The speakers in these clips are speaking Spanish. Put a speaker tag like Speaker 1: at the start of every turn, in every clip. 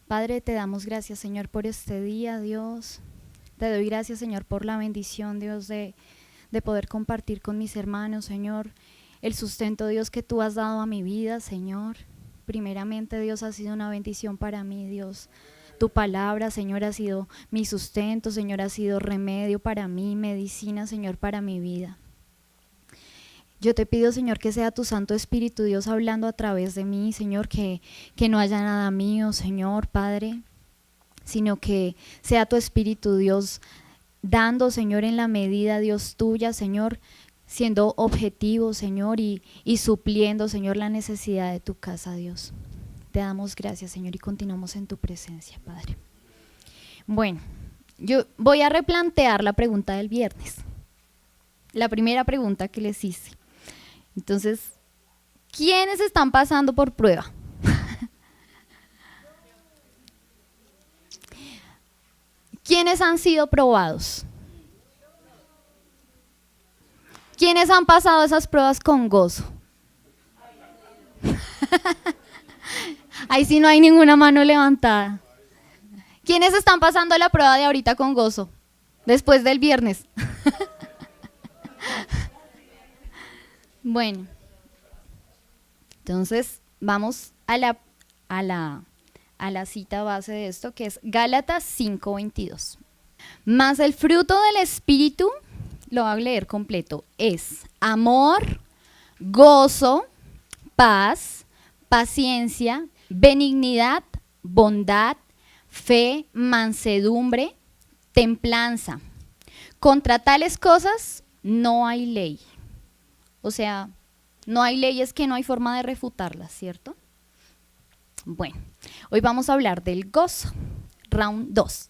Speaker 1: Padre, te damos gracias, Señor, por este día, Dios. Te doy gracias, Señor, por la bendición, Dios, de poder compartir con mis hermanos, Señor, el sustento, Dios, que tú has dado a mi vida, Señor. Primeramente, Dios, ha sido una bendición para mí, Dios. Tu palabra, Señor, ha sido mi sustento, Señor, ha sido remedio para mí, medicina, Señor, para mi vida. Yo te pido, Señor, que sea tu Santo Espíritu, Dios, hablando a través de mí, Señor, que no haya nada mío, Señor, Padre, sino que sea tu Espíritu, Dios, dando, Señor, en la medida, Dios, tuya, Señor, siendo objetivo, Señor, y supliendo, Señor, la necesidad de tu casa, Dios. Te damos gracias, Señor, y continuamos en tu presencia, Padre. Bueno, yo voy a replantear la pregunta del viernes. La primera pregunta que les hice. Entonces, ¿quiénes están pasando por prueba? ¿Quiénes han sido probados? ¿Quiénes han pasado esas pruebas con gozo? Ahí sí no hay ninguna mano levantada. ¿Quiénes están pasando la prueba de ahorita con gozo? Después del viernes. Bueno, entonces vamos a la cita base de esto, que es Gálatas 5:22. Mas el fruto del Espíritu, lo voy a leer completo, es amor, gozo, paz, paciencia, benignidad, bondad, fe, mansedumbre, templanza. Contra tales cosas no hay ley. O sea, no hay leyes que no hay forma de refutarlas, ¿cierto? Bueno, hoy vamos a hablar del gozo, round 2.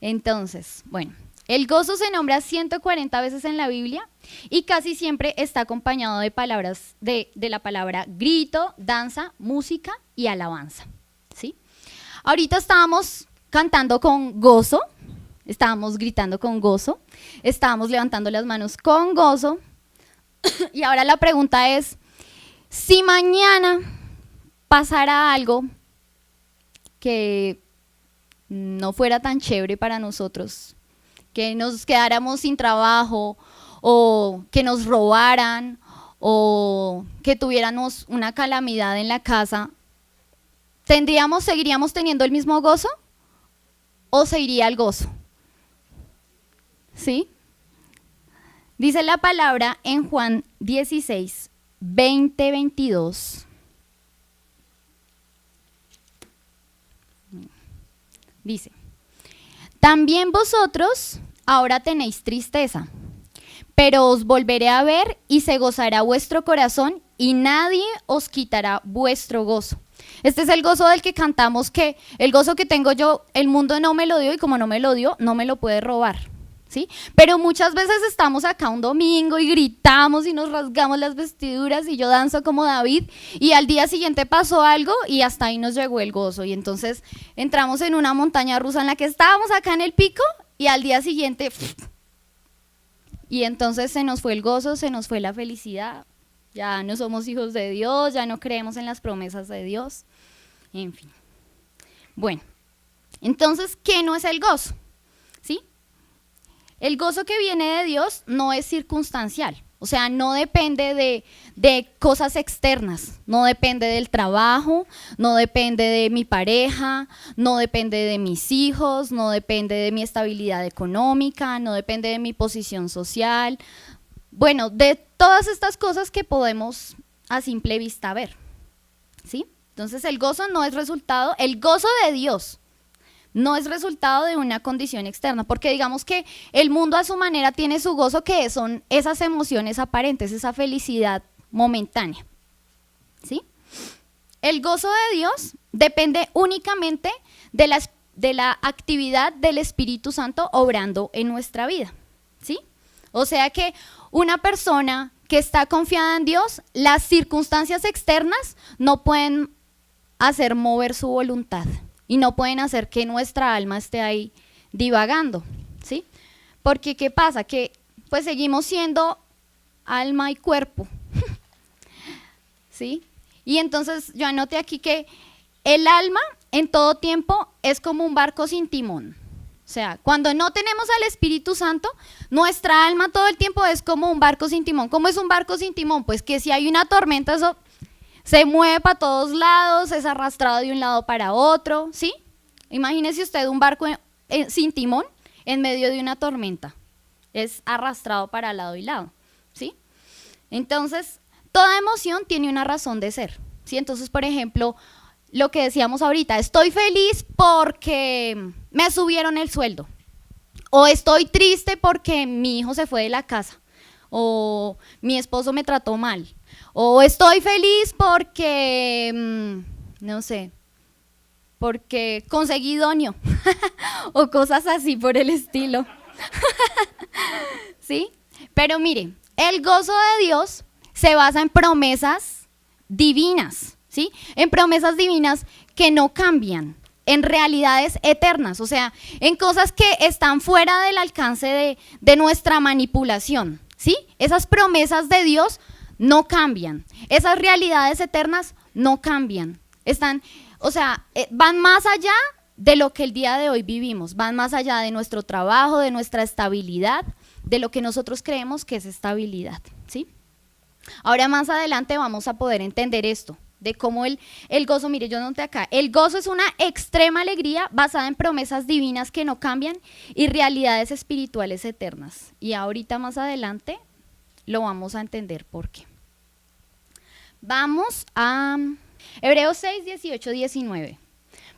Speaker 1: Entonces, bueno, el gozo se nombra 140 veces en la Biblia y casi siempre está acompañado de palabras, de la palabra grito, danza, música y alabanza, ¿sí? Ahorita estábamos cantando con gozo, estábamos gritando con gozo, estábamos levantando las manos con gozo. Y ahora la pregunta es, si mañana pasara algo que no fuera tan chévere para nosotros, que nos quedáramos sin trabajo o que nos robaran o que tuviéramos una calamidad en la casa, ¿seguiríamos teniendo el mismo gozo o se iría el gozo? ¿Sí? Dice la palabra en Juan 16, 20, 22. Dice, también vosotros ahora tenéis tristeza, pero os volveré a ver y se gozará vuestro corazón y nadie os quitará vuestro gozo. Este es el gozo del que cantamos, que el gozo que tengo yo, el mundo no me lo dio y como no me lo dio, no me lo puede robar. ¿Sí? Pero muchas veces estamos acá un domingo y gritamos y nos rasgamos las vestiduras y yo danzo como David y al día siguiente pasó algo y hasta ahí nos llegó el gozo y entonces entramos en una montaña rusa en la que estábamos acá en el pico y al día siguiente y entonces se nos fue el gozo, se nos fue la felicidad, ya no somos hijos de Dios, ya no creemos en las promesas de Dios, en fin. Bueno, entonces, ¿qué no es el gozo? ¿Sí? El gozo que viene de Dios no es circunstancial, o sea, no depende de cosas externas, no depende del trabajo, no depende de mi pareja, no depende de mis hijos, no depende de mi estabilidad económica, no depende de mi posición social, bueno, de todas estas cosas que podemos a simple vista ver, ¿sí? Entonces el gozo no es resultado, el gozo de Dios no es resultado de una condición externa, porque digamos que el mundo a su manera tiene su gozo, que son esas emociones aparentes, esa felicidad momentánea, ¿sí? El gozo de Dios depende únicamente de la actividad del Espíritu Santo obrando en nuestra vida, ¿sí? O sea que una persona que está confiada en Dios, las circunstancias externas no pueden hacer mover su voluntad. Y no pueden hacer que nuestra alma esté ahí divagando, ¿sí? Porque ¿qué pasa? Que pues seguimos siendo alma y cuerpo, ¿sí? Y entonces yo anoté aquí que el alma en todo tiempo es como un barco sin timón. O sea, cuando no tenemos al Espíritu Santo, nuestra alma todo el tiempo es como un barco sin timón. ¿Cómo es un barco sin timón? Pues que si hay una tormenta, eso se mueve para todos lados, es arrastrado de un lado para otro, ¿sí? Imagínese usted un barco sin timón en medio de una tormenta. Es arrastrado para lado y lado, ¿sí? Entonces, toda emoción tiene una razón de ser, ¿sí? Entonces, por ejemplo, lo que decíamos ahorita, estoy feliz porque me subieron el sueldo, o estoy triste porque mi hijo se fue de la casa, o mi esposo me trató mal, o estoy feliz porque, no sé, porque conseguí idóneo, o cosas así por el estilo, ¿sí? Pero mire, el gozo de Dios se basa en promesas divinas, ¿sí? En promesas divinas que no cambian, en realidades eternas, o sea, en cosas que están fuera del alcance de nuestra manipulación, ¿sí? Esas promesas de Dios no cambian, esas realidades eternas no cambian, están, o sea, van más allá de lo que el día de hoy vivimos, van más allá de nuestro trabajo, de nuestra estabilidad, de lo que nosotros creemos que es estabilidad, ¿sí? Ahora más adelante vamos a poder entender esto, de cómo el gozo, mire, yo noté acá, el gozo es una extrema alegría basada en promesas divinas que no cambian y realidades espirituales eternas. Y ahorita más adelante lo vamos a entender por qué. Vamos a Hebreos 6, 18, 19,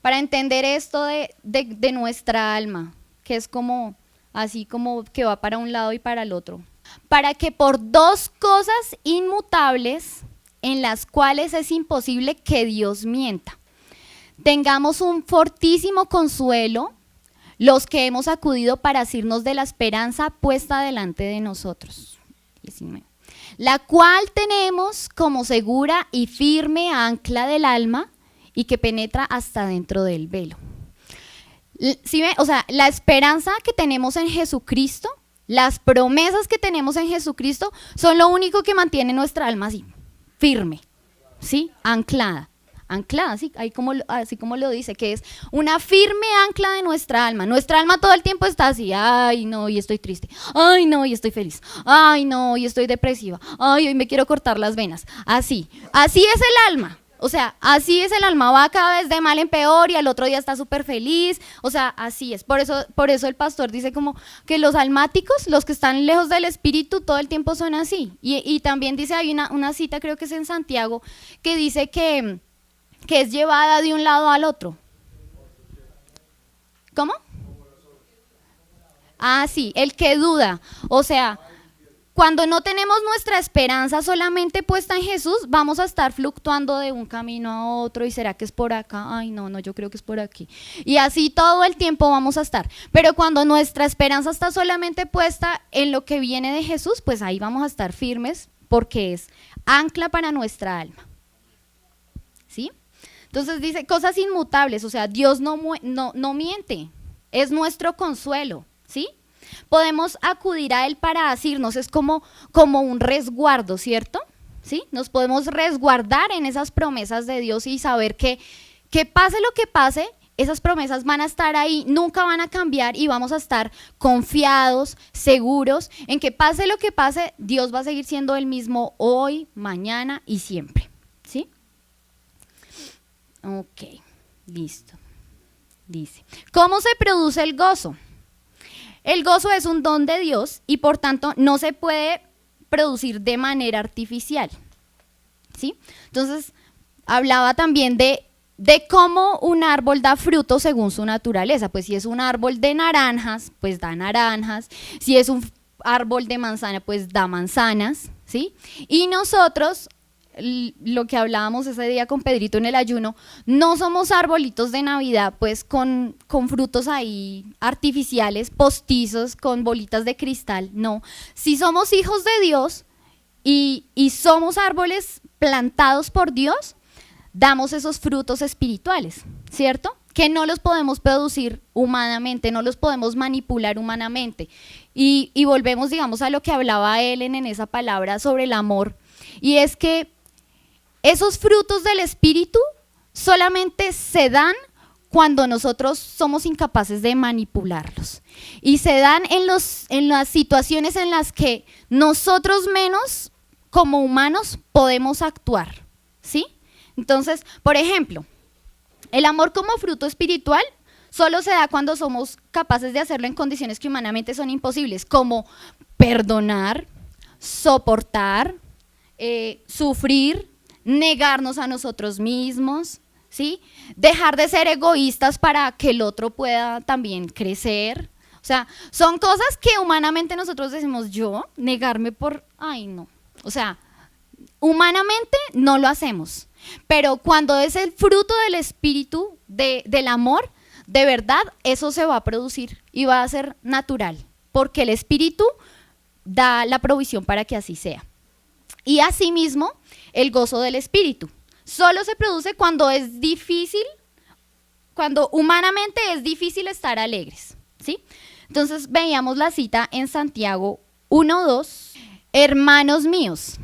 Speaker 1: para entender esto de nuestra alma, que es como, así como que va para un lado y para el otro. Para que por dos cosas inmutables, en las cuales es imposible que Dios mienta, tengamos un fortísimo consuelo los que hemos acudido para asirnos de la esperanza puesta delante de nosotros. 19. La cual tenemos como segura y firme ancla del alma y que penetra hasta dentro del velo. ¿Sí ve? O sea, la esperanza que tenemos en Jesucristo, las promesas que tenemos en Jesucristo son lo único que mantiene nuestra alma así, firme, ¿sí? Anclada, sí, así como lo dice, que es una firme ancla de nuestra alma. Nuestra alma todo el tiempo está así, ay no, y estoy triste, ay no, y estoy feliz, ay no, y estoy depresiva, ay, hoy me quiero cortar las venas, así es el alma. O sea, así es el alma, va cada vez de mal en peor y al otro día está súper feliz, o sea, así es. Por eso el pastor dice como que los almáticos, los que están lejos del espíritu, todo el tiempo son así. Y también dice, hay una cita, creo que es en Santiago, que dice que es llevada de un lado al otro. ¿Cómo? Ah, sí, el que duda, o sea, cuando no tenemos nuestra esperanza solamente puesta en Jesús, vamos a estar fluctuando de un camino a otro y ¿será que es por acá? Ay, no, yo creo que es por aquí. Y así todo el tiempo vamos a estar. Pero cuando nuestra esperanza está solamente puesta en lo que viene de Jesús, pues ahí vamos a estar firmes porque es ancla para nuestra alma. ¿Sí? Entonces dice cosas inmutables, o sea, Dios no miente, es nuestro consuelo, ¿sí? Podemos acudir a Él para asirnos, es como un resguardo, ¿cierto? ¿Sí? Nos podemos resguardar en esas promesas de Dios y saber que pase lo que pase, esas promesas van a estar ahí, nunca van a cambiar y vamos a estar confiados, seguros en que pase lo que pase, Dios va a seguir siendo el mismo hoy, mañana y siempre, ¿sí? Ok, listo. Dice, ¿cómo se produce el gozo? El gozo es un don de Dios y por tanto no se puede producir de manera artificial, ¿sí? Entonces, hablaba también de cómo un árbol da fruto según su naturaleza. Pues si es un árbol de naranjas, pues da naranjas. Si es un árbol de manzana, pues da manzanas, ¿sí? Y nosotros, lo que hablábamos ese día con Pedrito en el ayuno, no somos arbolitos de Navidad pues con frutos ahí artificiales, postizos, con bolitas de cristal, no. Si somos hijos de Dios y somos árboles plantados por Dios, damos esos frutos espirituales, ¿cierto? Que no los podemos producir humanamente, no los podemos manipular humanamente. Y volvemos, digamos, a lo que hablaba Ellen en esa palabra sobre el amor, y es que esos frutos del Espíritu solamente se dan cuando nosotros somos incapaces de manipularlos. Y se dan en las situaciones en las que nosotros menos, como humanos, podemos actuar, ¿sí? Entonces, por ejemplo, el amor como fruto espiritual solo se da cuando somos capaces de hacerlo en condiciones que humanamente son imposibles, como perdonar, soportar, sufrir, negarnos a nosotros mismos, ¿sí? Dejar de ser egoístas para que el otro pueda también crecer. O sea, son cosas que humanamente nosotros decimos, yo negarme por, ay no. O sea, humanamente no lo hacemos. Pero cuando es el fruto del espíritu, del amor, de verdad, eso se va a producir y va a ser natural. Porque el espíritu da la provisión para que así sea. Y asimismo, el gozo del espíritu. Solo se produce cuando es difícil, cuando humanamente es difícil estar alegres, ¿sí? Entonces veíamos la cita en Santiago 1:2. Hermanos míos,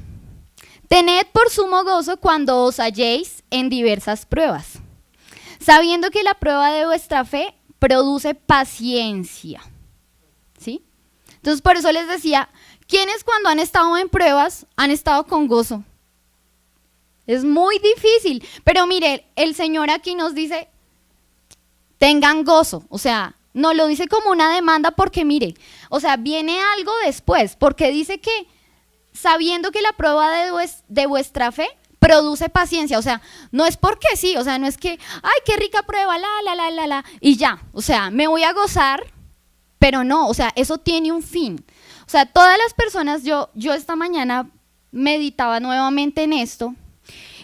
Speaker 1: tened por sumo gozo cuando os halléis en diversas pruebas, sabiendo que la prueba de vuestra fe produce paciencia, ¿sí? Entonces por eso les decía, ¿quiénes cuando han estado en pruebas han estado con gozo? Es muy difícil, pero mire, el Señor aquí nos dice, tengan gozo, o sea, no lo dice como una demanda porque mire, o sea, viene algo después, porque dice que sabiendo que la prueba de vuestra fe produce paciencia, o sea, no es porque sí, o sea, no es que, ay, qué rica prueba, y ya, o sea, me voy a gozar, pero no, o sea, eso tiene un fin. O sea, todas las personas, yo esta mañana meditaba nuevamente en esto,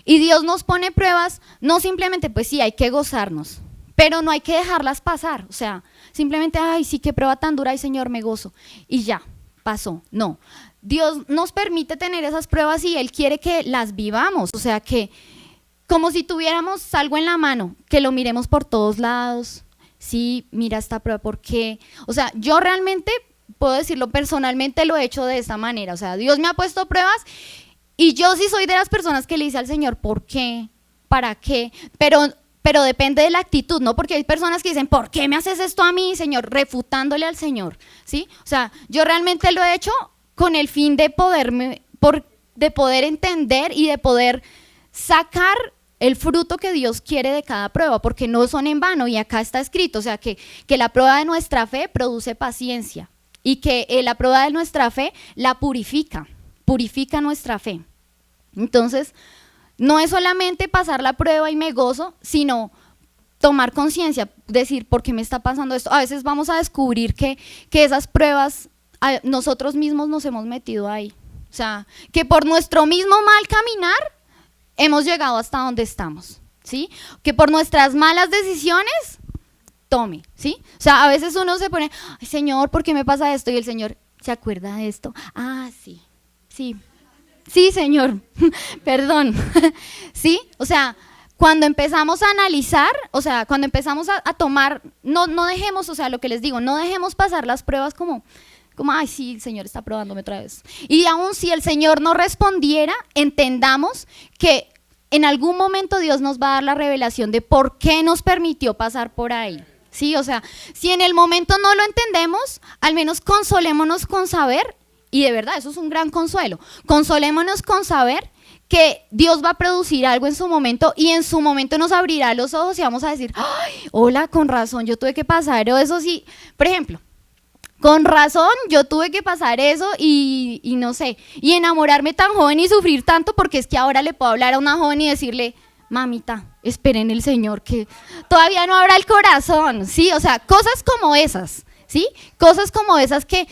Speaker 1: y Dios nos pone pruebas, no simplemente, pues sí, hay que gozarnos, pero no hay que dejarlas pasar, o sea, simplemente, ay, sí, qué prueba tan dura, ay, Señor, me gozo, y ya, pasó, no. Dios nos permite tener esas pruebas y Él quiere que las vivamos, o sea, que como si tuviéramos algo en la mano, que lo miremos por todos lados, sí, mira esta prueba, ¿por qué? O sea, yo realmente, puedo decirlo personalmente, lo he hecho de esta manera, o sea, Dios me ha puesto pruebas. Y yo sí soy de las personas que le dice al Señor, ¿por qué? ¿Para qué? Pero depende de la actitud, ¿no? Porque hay personas que dicen, ¿por qué me haces esto a mí, Señor? Refutándole al Señor, ¿sí? O sea, yo realmente lo he hecho con el fin de de poder entender y de poder sacar el fruto que Dios quiere de cada prueba, porque no son en vano, y acá está escrito, o sea, que la prueba de nuestra fe produce paciencia, y que la prueba de nuestra fe la purifica nuestra fe. Entonces, no es solamente pasar la prueba y me gozo, sino tomar conciencia, decir, ¿por qué me está pasando esto? A veces vamos a descubrir que esas pruebas nosotros mismos nos hemos metido ahí. O sea, que por nuestro mismo mal caminar hemos llegado hasta donde estamos, ¿sí? Que por nuestras malas decisiones, tome, ¿sí? O sea, a veces uno se pone, ay, Señor, ¿por qué me pasa esto? Y el Señor, ¿se acuerda de esto? Ah, sí. Sí, Señor, perdón, ¿sí? O sea, cuando empezamos a analizar, o sea, cuando empezamos a tomar, no dejemos, o sea, lo que les digo, no dejemos pasar las pruebas como, ay, sí, el Señor está probándome otra vez. Y aún si el Señor no respondiera, entendamos que en algún momento Dios nos va a dar la revelación de por qué nos permitió pasar por ahí. Sí, o sea, si en el momento no lo entendemos, al menos consolémonos con saber. Y de verdad, eso es un gran consuelo. Consolémonos con saber que Dios va a producir algo en su momento y en su momento nos abrirá los ojos y vamos a decir, ¡ay, hola, con razón, yo tuve que pasar! O eso sí, por ejemplo, con razón yo tuve que pasar eso y no sé, y enamorarme tan joven y sufrir tanto, porque es que ahora le puedo hablar a una joven y decirle, mamita, esperen en el Señor que todavía no abra el corazón, ¿sí? O sea, cosas como esas, ¿sí? Cosas como esas que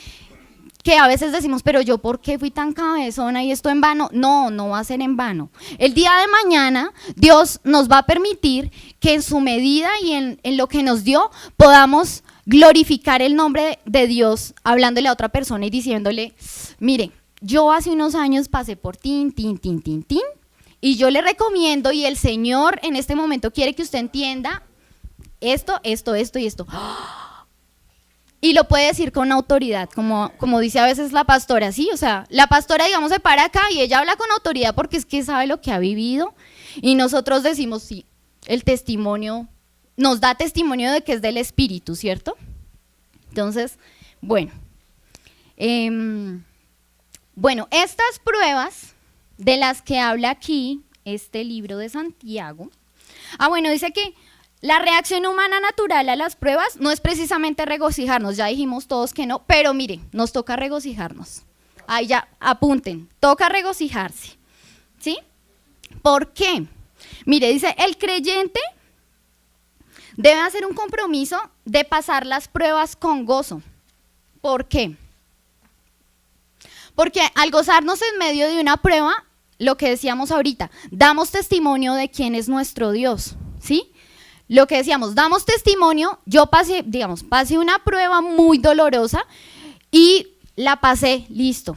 Speaker 1: a veces decimos, pero yo ¿por qué fui tan cabezona y esto en vano? No, no va a ser en vano. El día de mañana Dios nos va a permitir que en su medida y en lo que nos dio podamos glorificar el nombre de Dios hablándole a otra persona y diciéndole, mire, yo hace unos años pasé por tin, y yo le recomiendo y el Señor en este momento quiere que usted entienda esto y esto. Y lo puede decir con autoridad, como dice a veces la pastora, ¿sí? O sea, la pastora, digamos, se para acá y ella habla con autoridad porque es que sabe lo que ha vivido y nosotros decimos, sí, el testimonio, nos da testimonio de que es del Espíritu, ¿cierto? Entonces, bueno. Bueno, estas pruebas de las que habla aquí este libro de Santiago, bueno, dice que la reacción humana natural a las pruebas no es precisamente regocijarnos, ya dijimos todos que no, pero mire, nos toca regocijarnos. Ahí ya, apunten, toca regocijarse, ¿sí? ¿Por qué? Mire, dice, el creyente debe hacer un compromiso de pasar las pruebas con gozo. ¿Por qué? Porque al gozarnos en medio de una prueba, lo que decíamos ahorita, damos testimonio de quién es nuestro Dios, ¿sí? Lo que decíamos, damos testimonio, yo pasé una prueba muy dolorosa y la pasé, listo.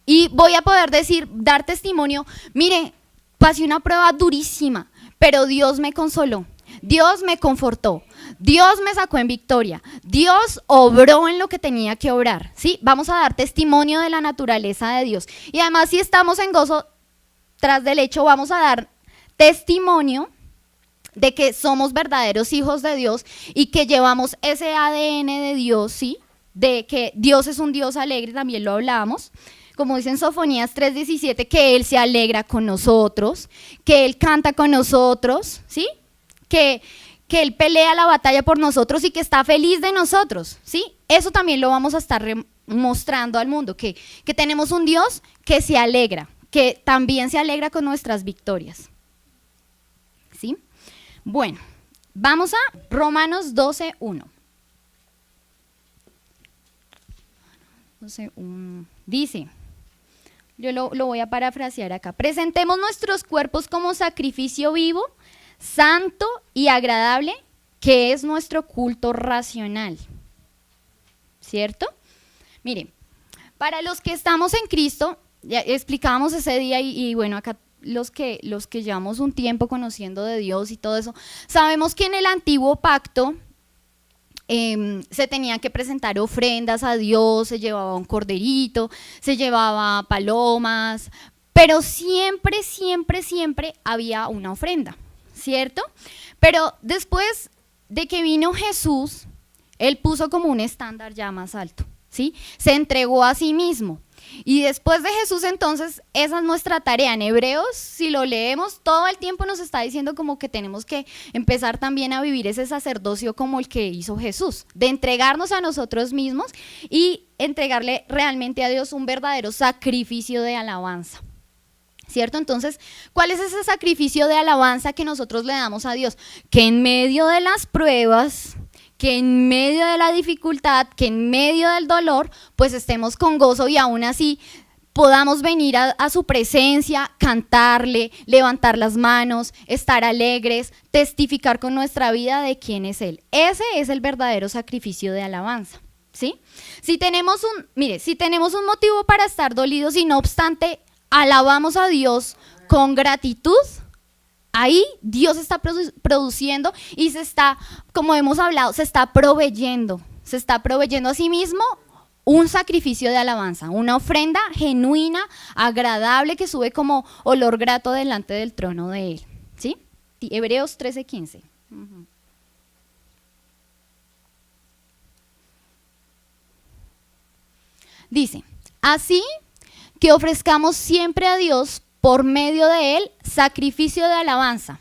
Speaker 1: Y voy a poder dar testimonio, mire, pasé una prueba durísima, pero Dios me consoló, Dios me confortó, Dios me sacó en victoria, Dios obró en lo que tenía que obrar, ¿sí? Vamos a dar testimonio de la naturaleza de Dios. Y además, si estamos en gozo tras del hecho, vamos a dar testimonio de que somos verdaderos hijos de Dios y que llevamos ese ADN de Dios, ¿sí? De que Dios es un Dios alegre, también lo hablábamos. Como dice en Sofonías 3:17, que Él se alegra con nosotros, que Él canta con nosotros, ¿sí? Que Él pelea la batalla por nosotros y que está feliz de nosotros, ¿sí? Eso también lo vamos a estar mostrando al mundo, que tenemos un Dios que se alegra, que también se alegra con nuestras victorias, ¿sí? Bueno, vamos a Romanos 12:1. Dice, yo lo voy a parafrasear acá, presentemos nuestros cuerpos como sacrificio vivo, santo y agradable, que es nuestro culto racional, ¿cierto? Miren, para los que estamos en Cristo, ya explicábamos ese día y bueno, acá los que llevamos un tiempo conociendo de Dios y todo eso, sabemos que en el antiguo pacto se tenían que presentar ofrendas a Dios, se llevaba un corderito, se llevaba palomas, pero siempre, siempre, siempre había una ofrenda, ¿cierto? Pero después de que vino Jesús, Él puso como un estándar ya más alto, ¿sí? Se entregó a sí mismo. Y después de Jesús, entonces, esa es nuestra tarea. En Hebreos, si lo leemos, todo el tiempo nos está diciendo como que tenemos que empezar también a vivir ese sacerdocio como el que hizo Jesús, de entregarnos a nosotros mismos y entregarle realmente a Dios un verdadero sacrificio de alabanza, ¿cierto? Entonces, ¿cuál es ese sacrificio de alabanza que nosotros le damos a Dios? Que en medio de las pruebas, que en medio de la dificultad, que en medio del dolor, pues estemos con gozo y aún así podamos venir a su presencia, cantarle, levantar las manos, estar alegres, testificar con nuestra vida de quién es Él. Ese es el verdadero sacrificio de alabanza, ¿sí? Si tenemos un motivo para estar dolidos y no obstante alabamos a Dios con gratitud, ahí Dios está produciendo y se está, como hemos hablado, se está proveyendo a sí mismo un sacrificio de alabanza, una ofrenda genuina, agradable, que sube como olor grato delante del trono de Él, ¿sí? Hebreos 13:15. Dice, así que ofrezcamos siempre a Dios por medio de Él sacrificio de alabanza,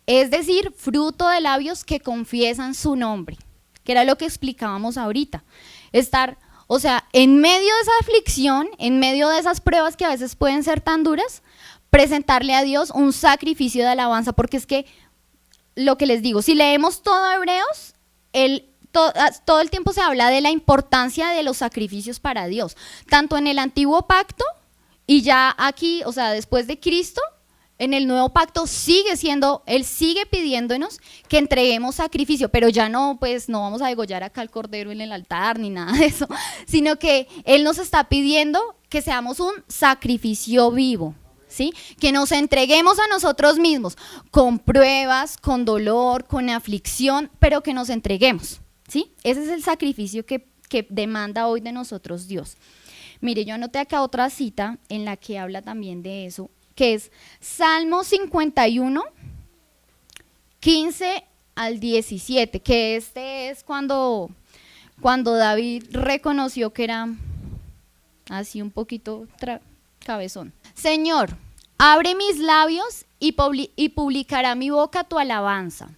Speaker 1: es decir, fruto de labios que confiesan su nombre, que era lo que explicábamos ahorita. Estar, o sea, en medio de esa aflicción, en medio de esas pruebas que a veces pueden ser tan duras, presentarle a Dios un sacrificio de alabanza, porque es que, lo que les digo, si leemos todo Hebreos, todo el tiempo se habla de la importancia de los sacrificios para Dios, tanto en el antiguo pacto y ya aquí, o sea, después de Cristo, en el nuevo pacto sigue siendo, Él sigue pidiéndonos que entreguemos sacrificio, pero ya no, pues no vamos a degollar acá el cordero en el altar ni nada de eso, sino que Él nos está pidiendo que seamos un sacrificio vivo, ¿sí? Que nos entreguemos a nosotros mismos, con pruebas, con dolor, con aflicción, pero que nos entreguemos, ¿sí? Ese es el sacrificio que demanda hoy de nosotros Dios. Mire, yo anoté acá otra cita en la que habla también de eso, que es Salmo 51, 15 al 17, que este es cuando David reconoció que era así un poquito cabezón. Señor, abre mis labios y publicará mi boca tu alabanza.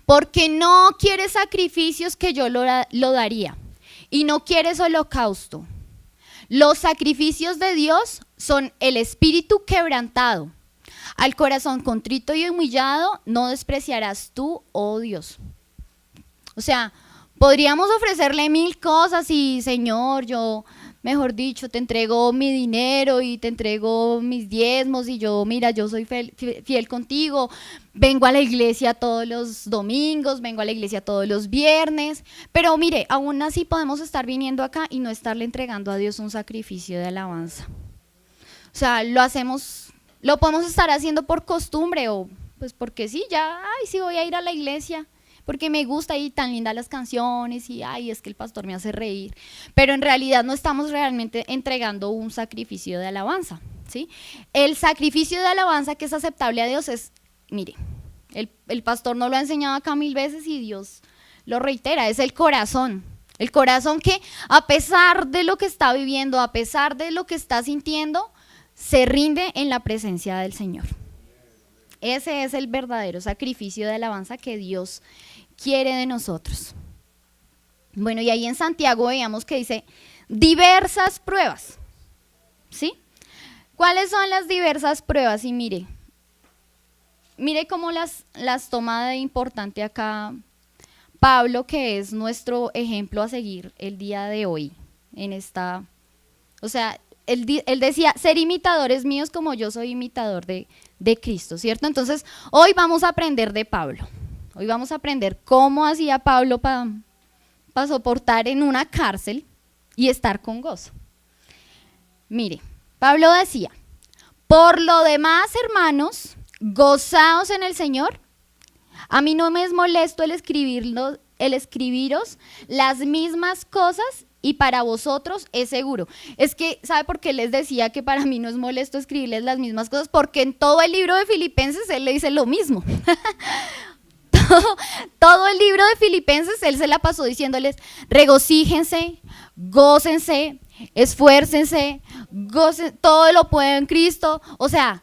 Speaker 1: Porque no quieres sacrificios que yo lo daría, y no quieres holocausto. Los sacrificios de Dios son el espíritu quebrantado. Al corazón contrito y humillado no despreciarás tú, oh Dios. O sea, podríamos ofrecerle 1000 cosas y Señor, yo, mejor dicho, te entrego mi dinero y te entrego mis diezmos y yo, mira, yo soy fiel contigo, vengo a la iglesia todos los domingos, vengo a la iglesia todos los viernes, pero mire, aún así podemos estar viniendo acá y no estarle entregando a Dios un sacrificio de alabanza. O sea, lo podemos estar haciendo por costumbre o pues porque sí, ya, ay, sí voy a ir a la iglesia, porque me gusta y tan lindas las canciones y ay, es que el pastor me hace reír, pero en realidad no estamos realmente entregando un sacrificio de alabanza, ¿sí? El sacrificio de alabanza que es aceptable a Dios es, mire, el pastor nos lo ha enseñado acá 1000 veces y Dios lo reitera, es el corazón que a pesar de lo que está viviendo, a pesar de lo que está sintiendo, se rinde en la presencia del Señor. Ese es el verdadero sacrificio de alabanza que Dios quiere de nosotros. Bueno, y ahí en Santiago veíamos que dice diversas pruebas, ¿sí? ¿Cuáles son las diversas pruebas? Y mire cómo las toma de importante acá Pablo, que es nuestro ejemplo a seguir el día de hoy. O sea, él decía, ser imitadores míos como yo soy imitador de Cristo, ¿cierto? Entonces, hoy vamos a aprender de Pablo. Hoy vamos a aprender cómo hacía Pablo para soportar en una cárcel y estar con gozo. Mire, Pablo decía, por lo demás, hermanos, gozaos en el Señor. A mí no me es molesto el escribiros las mismas cosas y para vosotros es seguro. Es que, ¿sabe por qué les decía que para mí no es molesto escribirles las mismas cosas? Porque en todo el libro de Filipenses él le dice lo mismo. Todo el libro de Filipenses él se la pasó diciéndoles, regocíjense, gócense, esfuércense, todo lo pueden en Cristo. O sea,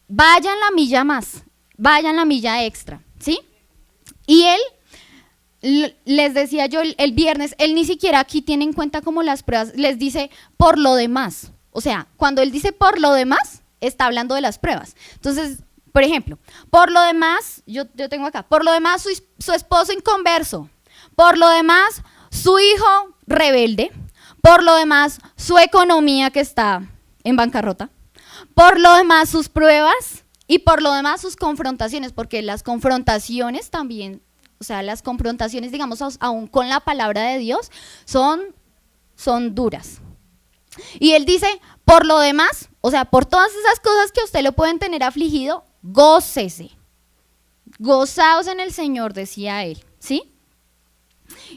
Speaker 1: vayan la milla más, vayan la milla extra, ¿sí? Y él les decía yo el viernes, él ni siquiera aquí tiene en cuenta como las pruebas, les dice por lo demás. O sea, cuando él dice por lo demás, está hablando de las pruebas. Entonces, por ejemplo, por lo demás, yo tengo acá, por lo demás su esposo inconverso, por lo demás su hijo rebelde, por lo demás su economía que está en bancarrota, por lo demás sus pruebas y por lo demás sus confrontaciones, porque las confrontaciones también, o sea, las confrontaciones, digamos, aún con la palabra de Dios, son duras. Y él dice, por lo demás, o sea, por todas esas cosas que a usted lo pueden tener afligido, gócese, gozaos en el Señor, decía él, ¿sí?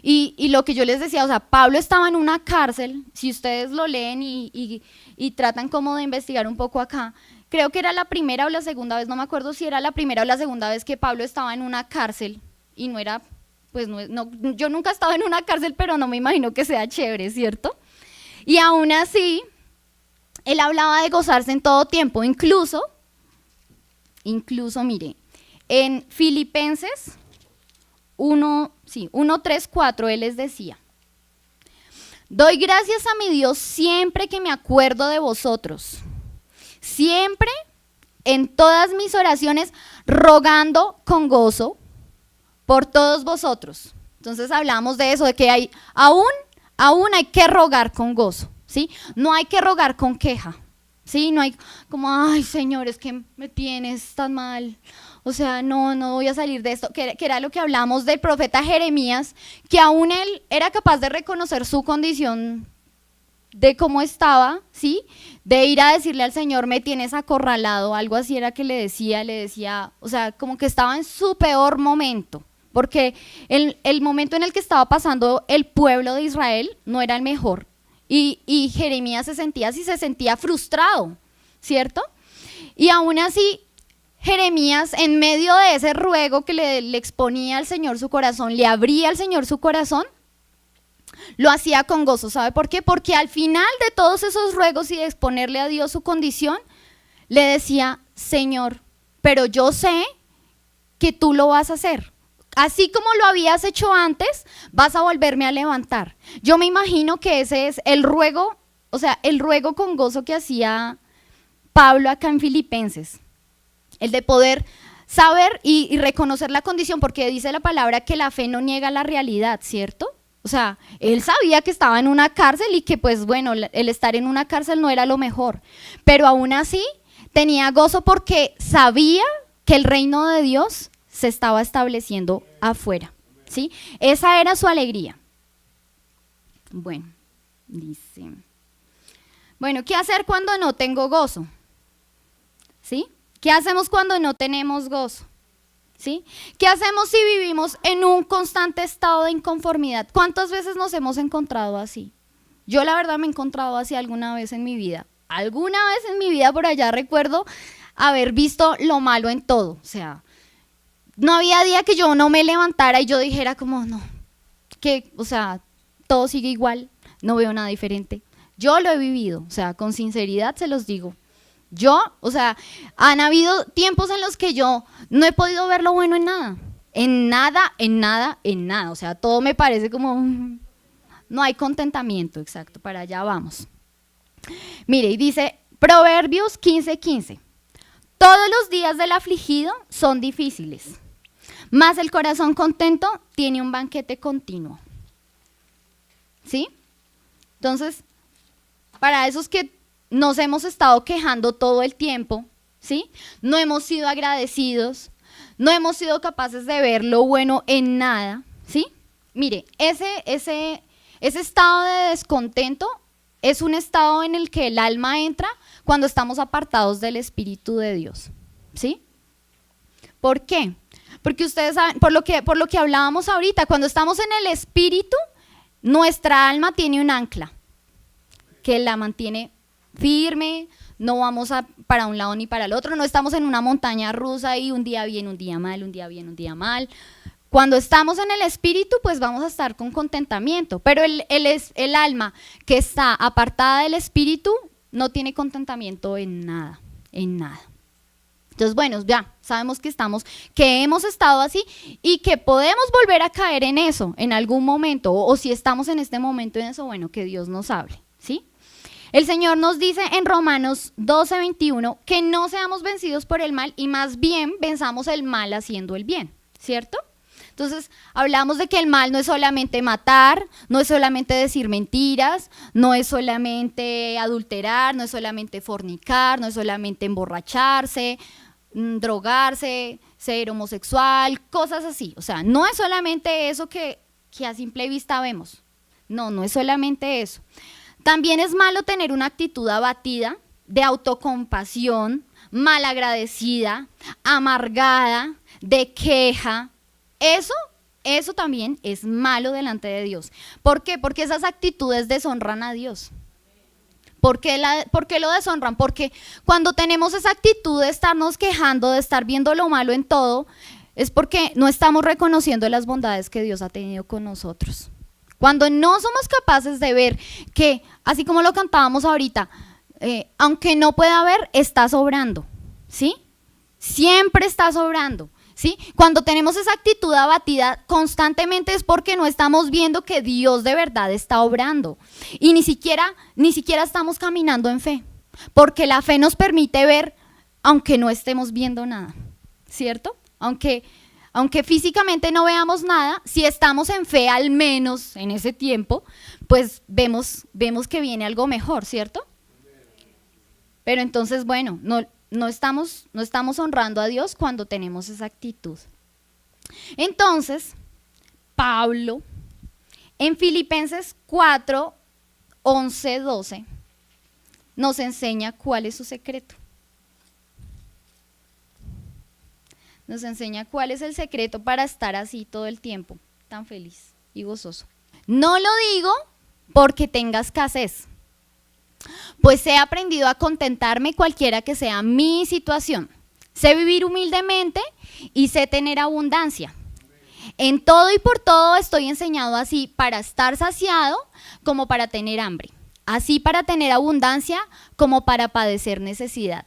Speaker 1: Y lo que yo les decía, o sea, Pablo estaba en una cárcel, si ustedes lo leen y tratan como de investigar un poco acá, creo que era la primera o la segunda vez, no me acuerdo si era la primera o la segunda vez que Pablo estaba en una cárcel, y no era, pues no, yo nunca he estado en una cárcel, pero no me imagino que sea chévere, ¿cierto? Y aún así, él hablaba de gozarse en todo tiempo, incluso, mire, en Filipenses 1, 3, 4, él les decía, doy gracias a mi Dios siempre que me acuerdo de vosotros, siempre en todas mis oraciones, rogando con gozo por todos vosotros. Entonces hablamos de eso, de que aún hay que rogar con gozo, ¿sí? No hay que rogar con queja, ¿sí? No hay como, ay Señor, es que me tienes tan mal, o sea, no voy a salir de esto, que era lo que hablamos del profeta Jeremías, que aún él era capaz de reconocer su condición de cómo estaba, ¿sí? De ir a decirle al Señor, me tienes acorralado, algo así era que le decía, o sea, como que estaba en su peor momento. Porque el momento en el que estaba pasando el pueblo de Israel no era el mejor. Y Jeremías se sentía frustrado, ¿cierto? Y aún así, Jeremías, en medio de ese ruego que le exponía al Señor su corazón, le abría al Señor su corazón, lo hacía con gozo. ¿Sabe por qué? Porque al final de todos esos ruegos y de exponerle a Dios su condición, le decía, Señor, pero yo sé que tú lo vas a hacer. Así como lo habías hecho antes, vas a volverme a levantar. Yo me imagino que ese es el ruego, o sea, el ruego con gozo que hacía Pablo acá en Filipenses. El de poder saber y reconocer la condición, porque dice la palabra que la fe no niega la realidad, ¿cierto? O sea, él sabía que estaba en una cárcel y que pues bueno, el estar en una cárcel no era lo mejor, pero aún así tenía gozo porque sabía que el reino de Dios se estaba estableciendo afuera, ¿sí? Esa era su alegría. Bueno, dice, bueno, ¿qué hacer cuando no tengo gozo? ¿Sí? ¿Qué hacemos cuando no tenemos gozo? ¿Sí? ¿Qué hacemos si vivimos en un constante estado de inconformidad? ¿Cuántas veces nos hemos encontrado así? Yo la verdad me he encontrado así alguna vez en mi vida. Alguna vez en mi vida por allá recuerdo haber visto lo malo en todo. O sea, no había día que yo no me levantara y yo dijera como, no, que, o sea, todo sigue igual, no veo nada diferente. Yo lo he vivido, o sea, con sinceridad se los digo. Yo, o sea, han habido tiempos en los que yo no he podido ver lo bueno en nada. En nada, en nada, en nada. O sea, todo me parece como, no hay contentamiento, exacto, para allá vamos. Mire, y dice Proverbios 15:15. Todos los días del afligido son difíciles, mas el corazón contento tiene un banquete continuo. ¿Sí? Entonces, para esos que nos hemos estado quejando todo el tiempo, ¿sí? No hemos sido agradecidos, no hemos sido capaces de ver lo bueno en nada, ¿sí? Mire, ese estado de descontento es un estado en el que el alma entra cuando estamos apartados del Espíritu de Dios, ¿sí? ¿Por qué? Porque ustedes saben, por lo que hablábamos ahorita, cuando estamos en el Espíritu, nuestra alma tiene un ancla que la mantiene firme, no vamos para un lado ni para el otro, no estamos en una montaña rusa y un día bien, un día mal, un día bien, un día mal. Cuando estamos en el Espíritu, pues vamos a estar con contentamiento, pero el alma que está apartada del Espíritu no tiene contentamiento en nada, en nada. Entonces, bueno, ya sabemos que hemos estado así y que podemos volver a caer en eso en algún momento, o si estamos en este momento en eso, bueno, que Dios nos hable, ¿sí? El Señor nos dice en Romanos 12:21 que no seamos vencidos por el mal y más bien venzamos el mal haciendo el bien, ¿cierto? Entonces, hablamos de que el mal no es solamente matar, no es solamente decir mentiras, no es solamente adulterar, no es solamente fornicar, no es solamente emborracharse, drogarse, ser homosexual, cosas así. O sea, no es solamente eso que a simple vista vemos. No, no es solamente eso. También es malo tener una actitud abatida, de autocompasión, malagradecida, amargada, de queja. Eso también es malo delante de Dios. ¿Por qué? Porque esas actitudes deshonran a Dios. ¿Por qué lo deshonran? Porque cuando tenemos esa actitud de estarnos quejando, de estar viendo lo malo en todo, es porque no estamos reconociendo las bondades que Dios ha tenido con nosotros. Cuando no somos capaces de ver que, así como lo cantábamos ahorita, aunque no pueda ver, está sobrando, ¿sí? Siempre está sobrando, ¿sí? Cuando tenemos esa actitud abatida constantemente es porque no estamos viendo que Dios de verdad está obrando. Y ni siquiera estamos caminando en fe, porque la fe nos permite ver aunque no estemos viendo nada, ¿cierto? Aunque físicamente no veamos nada, si estamos en fe al menos en ese tiempo, pues vemos que viene algo mejor, ¿cierto? Pero entonces, bueno, no estamos honrando a Dios cuando tenemos esa actitud. Entonces, Pablo, en Filipenses 4, 11, 12, nos enseña cuál es su secreto. Nos enseña cuál es el secreto para estar así todo el tiempo, tan feliz y gozoso. No lo digo porque tenga escasez, pues he aprendido a contentarme cualquiera que sea mi situación. Sé vivir humildemente y sé tener abundancia. En todo y por todo estoy enseñado así para estar saciado como para tener hambre, así para tener abundancia como para padecer necesidad.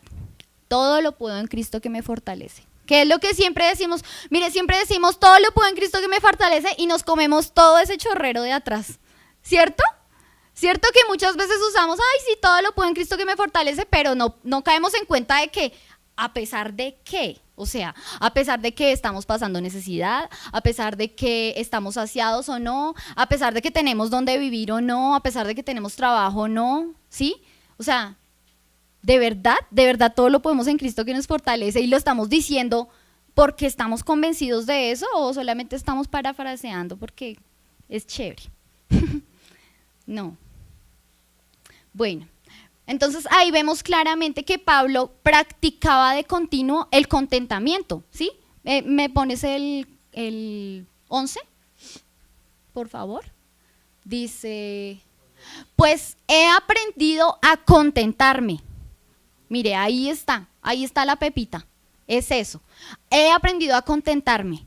Speaker 1: Todo lo puedo en Cristo que me fortalece. Que es lo que siempre decimos. Mire, siempre decimos todo lo puedo en Cristo que me fortalece y nos comemos todo ese chorrero de atrás. ¿Cierto? ¿Cierto que muchas veces usamos, ay, sí, todo lo puedo en Cristo que me fortalece, pero no caemos en cuenta de que a pesar de qué, o sea, a pesar de que estamos pasando necesidad, a pesar de que estamos saciados o no, a pesar de que tenemos donde vivir o no, a pesar de que tenemos trabajo o no, ¿sí? O sea, de verdad todo lo podemos en Cristo que nos fortalece y lo estamos diciendo porque estamos convencidos de eso o solamente estamos parafraseando porque es chévere. No. Bueno. Entonces ahí vemos claramente que Pablo practicaba de continuo el contentamiento, ¿sí? ¿Me pones el 11? Por favor. Dice, pues he aprendido a contentarme. Mire, ahí está la pepita, es eso. He aprendido a contentarme.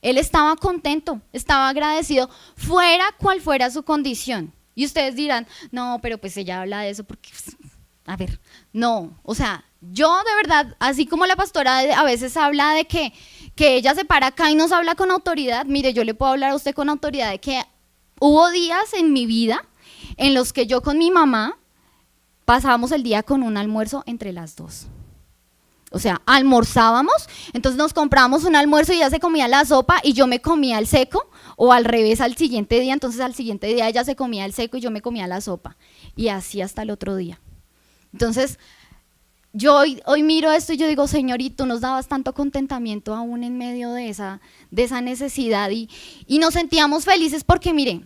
Speaker 1: Él estaba contento, estaba agradecido, fuera cual fuera su condición. Y ustedes dirán, no, pero pues ella habla de eso porque, a ver, no, o sea, yo de verdad, así como la pastora a veces habla de que ella se para acá y nos habla con autoridad, mire, yo le puedo hablar a usted con autoridad de que hubo días en mi vida en los que yo con mi mamá pasábamos el día con un almuerzo entre las dos. O sea, almorzábamos, entonces nos comprábamos un almuerzo y ella se comía la sopa y yo me comía el seco, o al revés al siguiente día, entonces al siguiente día ella se comía el seco y yo me comía la sopa, y así hasta el otro día. Entonces, yo hoy miro esto y yo digo, Señor, y tú nos dabas tanto contentamiento aún en medio de esa necesidad, y nos sentíamos felices porque, mire,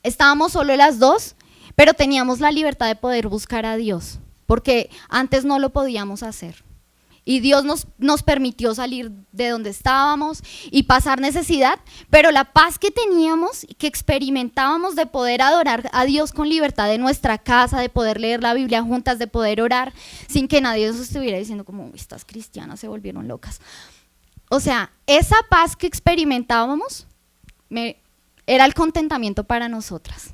Speaker 1: estábamos solo las dos, pero teníamos la libertad de poder buscar a Dios, porque antes no lo podíamos hacer. Y Dios nos permitió salir de donde estábamos y pasar necesidad, pero la paz que teníamos y que experimentábamos de poder adorar a Dios con libertad en nuestra casa, de poder leer la Biblia juntas, de poder orar sin que nadie nos estuviera diciendo como, estas cristianas se volvieron locas. O sea, esa paz que experimentábamos era el contentamiento para nosotras,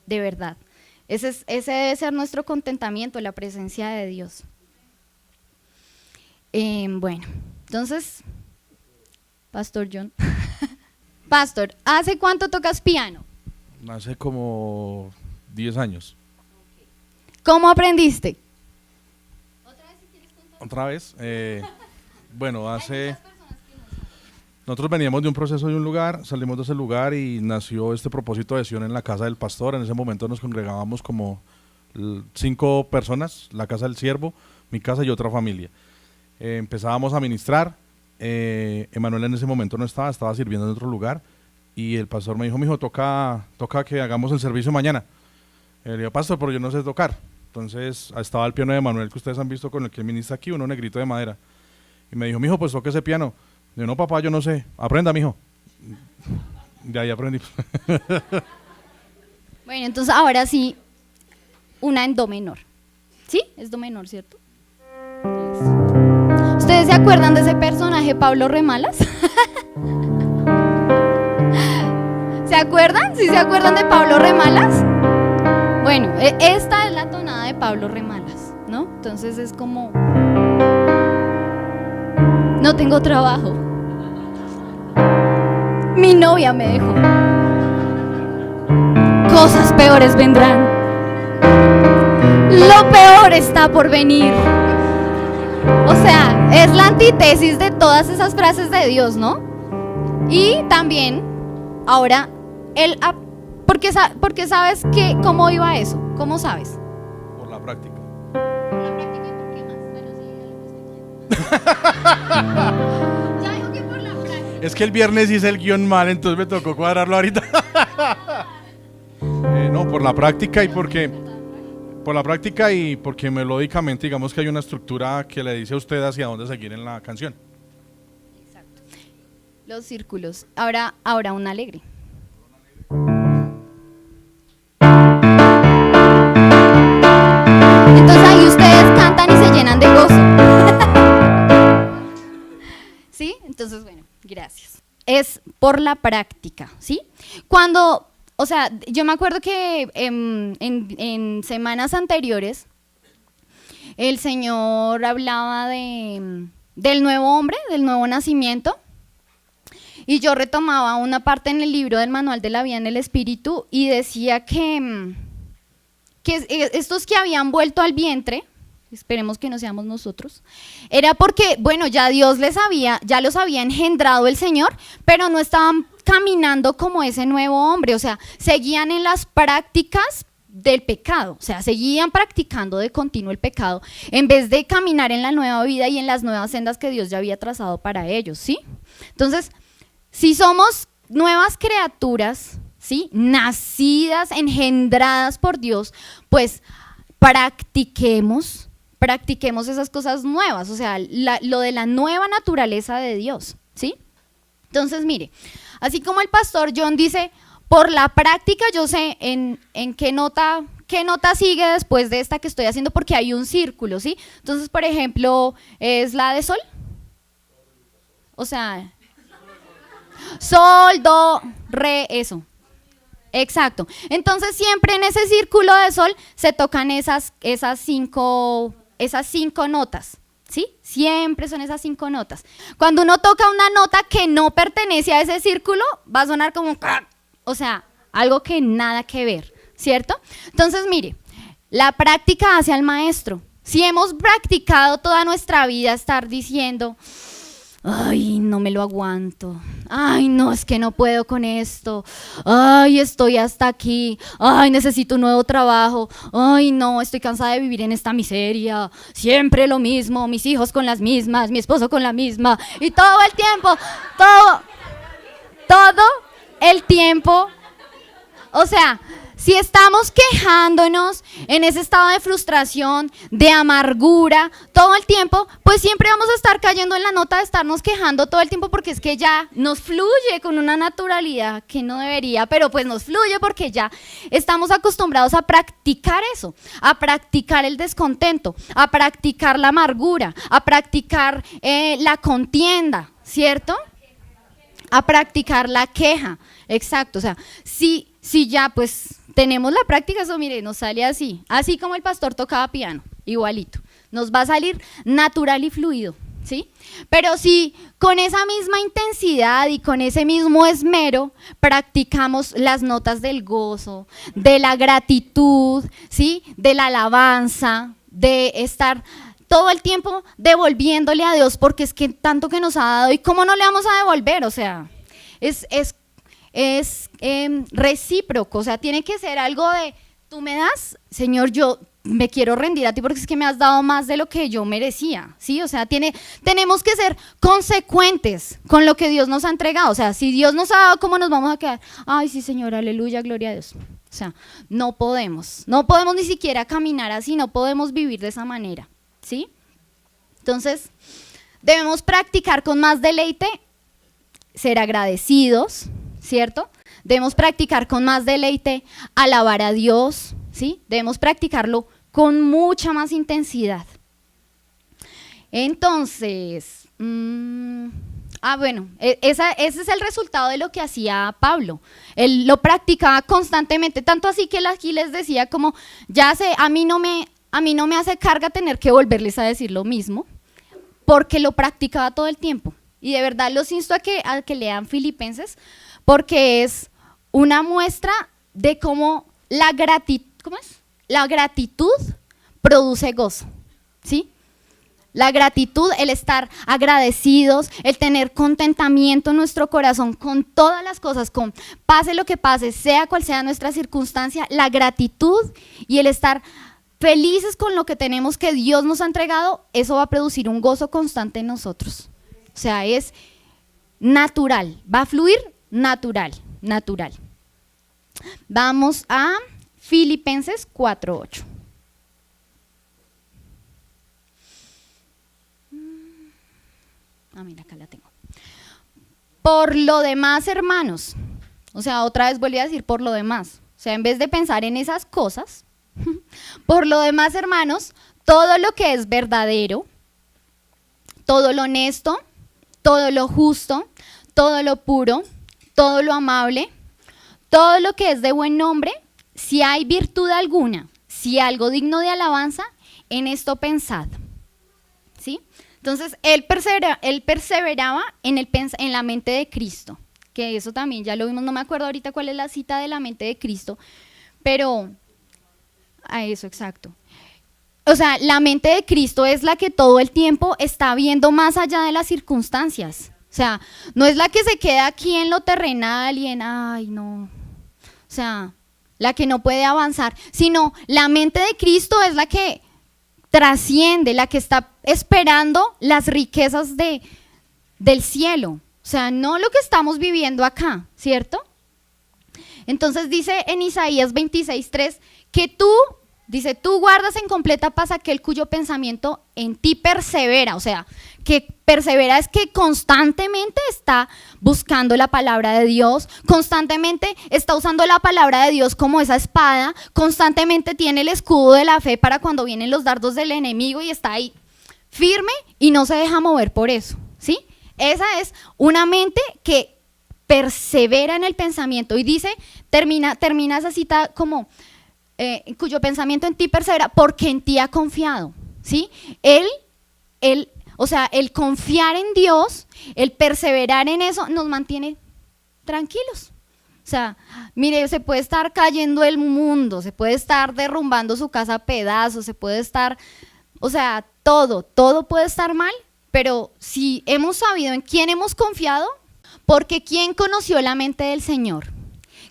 Speaker 1: de verdad. Ese debe ser nuestro contentamiento, la presencia de Dios. Bueno, entonces, Pastor John. Pastor, ¿hace cuánto tocas piano?
Speaker 2: Hace como 10 años.
Speaker 1: ¿Cómo aprendiste?
Speaker 2: ¿Otra vez? Bueno, nosotros veníamos de un proceso de un lugar, salimos de ese lugar y nació este propósito de Sion en la casa del pastor. En ese momento nos congregábamos como 5 personas, la casa del siervo, mi casa y otra familia. Empezábamos a ministrar, Emanuel en ese momento no estaba sirviendo en otro lugar, y el pastor me dijo, mijo, toca que hagamos el servicio mañana. Le digo, pastor, pero yo no sé tocar. Entonces estaba el piano de Emanuel que ustedes han visto con el que él ministra aquí, uno negrito de madera. Y me dijo, mijo, pues toque ese piano. Yo, no, papá, yo no sé. Aprenda, mijo. De ahí aprendí.
Speaker 1: Bueno, entonces ahora sí, una en do menor. ¿Sí? Es do menor, ¿cierto? ¿Ustedes se acuerdan de ese personaje Pablo Remalas? ¿Se acuerdan? ¿Sí se acuerdan de Pablo Remalas? Bueno, esta es la tonada de Pablo Remalas, ¿no? Entonces es como, no tengo trabajo, mi novia me dejó, cosas peores vendrán, lo peor está por venir. O sea, es la antítesis de todas esas frases de Dios, ¿no? Y también, ahora, porque sabes que, ¿cómo iba eso? ¿Cómo sabes?
Speaker 2: Por la práctica.
Speaker 1: Por la práctica, ¿y por qué más? Pero sí, ya dijo que por la práctica.
Speaker 2: Es que el viernes hice el guión mal, entonces me tocó cuadrarlo ahorita. No, por la práctica y porque... Por la práctica y porque melódicamente digamos que hay una estructura que le dice a usted hacia dónde seguir en la canción.
Speaker 1: Exacto. Los círculos. Ahora un alegre. Entonces ahí ustedes cantan y se llenan de gozo. Entonces, bueno, gracias. Es por la práctica, ¿sí? Cuando, o sea, yo me acuerdo que en semanas anteriores el Señor hablaba del nuevo hombre, del nuevo nacimiento, y yo retomaba una parte en el libro del Manual de la Vida en el Espíritu y decía que estos que habían vuelto al vientre, esperemos que no seamos nosotros, era porque, bueno, ya Dios ya los había engendrado el Señor, pero no estaban caminando como ese nuevo hombre, o sea, seguían en las prácticas del pecado, o sea, seguían practicando de continuo el pecado, en vez de caminar en la nueva vida y en las nuevas sendas que Dios ya había trazado para ellos, ¿sí? Entonces, si somos nuevas criaturas, ¿sí? Nacidas, engendradas por Dios, pues practiquemos esas cosas nuevas, o sea, lo de la nueva naturaleza de Dios, ¿sí? Entonces, mire, así como el pastor John dice, por la práctica yo sé en qué nota sigue después de esta que estoy haciendo, porque hay un círculo, ¿sí? Entonces, por ejemplo, ¿es la de sol? O sea, sol, do, re, eso. Exacto. Entonces, siempre en ese círculo de sol se tocan esas cinco notas, ¿sí? Siempre son esas 5 notas. Cuando uno toca una nota que no pertenece a ese círculo, va a sonar como, o sea, algo que nada que ver, ¿cierto? Entonces, mire, la práctica hace al maestro. Si hemos practicado toda nuestra vida estar diciendo, ay, no me lo aguanto, ay, no, es que no puedo con esto, ay, estoy hasta aquí, ay, necesito un nuevo trabajo, ay, no, estoy cansada de vivir en esta miseria, siempre lo mismo, mis hijos con las mismas, mi esposo con la misma, y todo el tiempo, todo el tiempo, o sea, si estamos quejándonos en ese estado de frustración, de amargura, todo el tiempo, pues siempre vamos a estar cayendo en la nota de estarnos quejando todo el tiempo, porque es que ya nos fluye con una naturalidad que no debería, pero pues nos fluye porque ya estamos acostumbrados a practicar eso, a practicar el descontento, a practicar la amargura, a practicar la contienda, ¿cierto? A practicar la queja, exacto, o sea, si ya pues tenemos la práctica, eso mire, nos sale así como el pastor tocaba piano, igualito, nos va a salir natural y fluido, ¿sí? Pero si con esa misma intensidad y con ese mismo esmero practicamos las notas del gozo, de la gratitud, ¿sí? De la alabanza, de estar todo el tiempo devolviéndole a Dios, porque es que tanto que nos ha dado, y cómo no le vamos a devolver, o sea, es recíproco, o sea, tiene que ser algo de, tú me das, Señor, yo me quiero rendir a ti porque es que me has dado más de lo que yo merecía, ¿sí? O sea, tenemos que ser consecuentes con lo que Dios nos ha entregado, o sea, si Dios nos ha dado, ¿cómo nos vamos a quedar? Ay, sí, Señor, aleluya, gloria a Dios. O sea, no podemos ni siquiera caminar así, no podemos vivir de esa manera, ¿sí? Entonces, debemos practicar con más deleite, ser agradecidos, ¿cierto? Debemos practicar con más deleite, alabar a Dios, ¿sí? Debemos practicarlo con mucha más intensidad. Entonces, bueno, ese es el resultado de lo que hacía Pablo. Él lo practicaba constantemente, tanto así que él aquí les decía como, ya sé, a mí no me hace carga tener que volverles a decir lo mismo, porque lo practicaba todo el tiempo. Y de verdad los insto a que lean Filipenses, porque es una muestra de cómo la gratitud produce gozo, ¿sí? La gratitud, el estar agradecidos, el tener contentamiento en nuestro corazón con todas las cosas, con pase lo que pase, sea cual sea nuestra circunstancia, la gratitud y el estar felices con lo que tenemos que Dios nos ha entregado, eso va a producir un gozo constante en nosotros. O sea, es natural, va a fluir natural. Vamos a Filipenses 4:8. Mira, acá la tengo. Por lo demás, hermanos, o sea, otra vez volví a decir por lo demás. O sea, en vez de pensar en esas cosas, por lo demás, hermanos, todo lo que es verdadero, todo lo honesto, todo lo justo, todo lo puro, todo lo amable, todo lo que es de buen nombre, si hay virtud alguna, si algo digno de alabanza, en esto pensad. ¿Sí? Entonces, él perseveraba en la mente de Cristo, que eso también ya lo vimos, no me acuerdo ahorita cuál es la cita de la mente de Cristo, pero a eso, exacto. O sea, la mente de Cristo es la que todo el tiempo está viendo más allá de las circunstancias. O sea, no es la que se queda aquí en lo terrenal y en, ay, no. O sea, la que no puede avanzar, sino la mente de Cristo es la que trasciende, la que está esperando las riquezas del cielo. O sea, no lo que estamos viviendo acá, ¿cierto? Entonces dice en Isaías 26:3 que tú guardas en completa paz aquel cuyo pensamiento en ti persevera. O sea, que persevera es que constantemente está buscando la palabra de Dios, constantemente está usando la palabra de Dios como esa espada, constantemente tiene el escudo de la fe para cuando vienen los dardos del enemigo y está ahí firme y no se deja mover por eso, ¿sí? Esa es una mente que persevera en el pensamiento y dice, termina esa cita como, cuyo pensamiento en ti persevera, porque en ti ha confiado, ¿sí? O sea, el confiar en Dios, el perseverar en eso, nos mantiene tranquilos. O sea, mire, se puede estar cayendo el mundo, se puede estar derrumbando su casa a pedazos, se puede estar, o sea, todo puede estar mal, pero si hemos sabido en quién hemos confiado, porque ¿quién conoció la mente del Señor?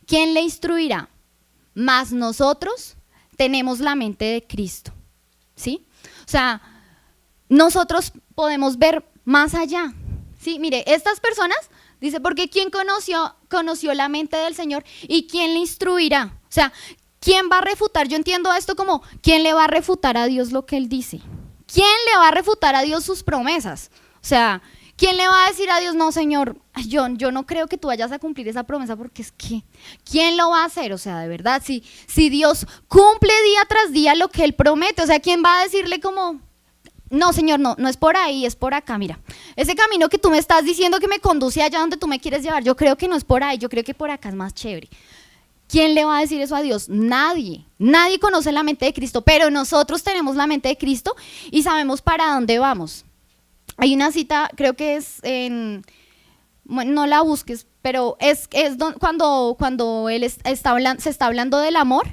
Speaker 1: ¿Quién le instruirá? Mas nosotros tenemos la mente de Cristo, ¿sí? O sea, nosotros podemos ver más allá, ¿sí? Mire, estas personas, dice, porque ¿quién conoció la mente del Señor y quién le instruirá? O sea, ¿quién va a refutar? Yo entiendo esto como, ¿quién le va a refutar a Dios lo que Él dice? ¿Quién le va a refutar a Dios sus promesas? O sea, ¿quién le va a decir a Dios, no, Señor, yo no creo que tú vayas a cumplir esa promesa porque es que, ¿quién lo va a hacer? O sea, de verdad, si Dios cumple día tras día lo que Él promete, o sea, ¿quién va a decirle como, no, Señor, no es por ahí, es por acá, mira, ese camino que tú me estás diciendo que me conduce allá donde tú me quieres llevar, yo creo que no es por ahí, yo creo que por acá es más chévere. ¿Quién le va a decir eso a Dios? Nadie conoce la mente de Cristo, pero nosotros tenemos la mente de Cristo y sabemos para dónde vamos. Hay una cita, creo que es bueno, no la busques, pero es cuando él se está hablando del amor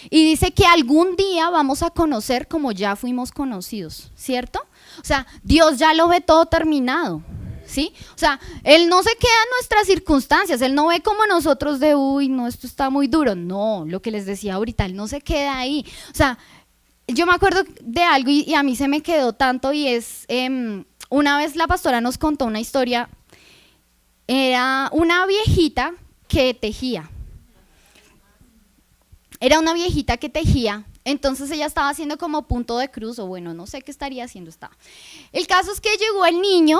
Speaker 1: y dice que algún día vamos a conocer como ya fuimos conocidos, ¿cierto? O sea, Dios ya lo ve todo terminado, ¿sí? O sea, Él no se queda en nuestras circunstancias, Él no ve como nosotros de, uy, no, esto está muy duro. No, lo que les decía ahorita, Él no se queda ahí. O sea, yo me acuerdo de algo y a mí se me quedó tanto y es... una vez la pastora nos contó una historia, era una viejita que tejía. Entonces ella estaba haciendo como punto de cruz, o bueno, no sé qué estaría haciendo. El caso es que llegó el niño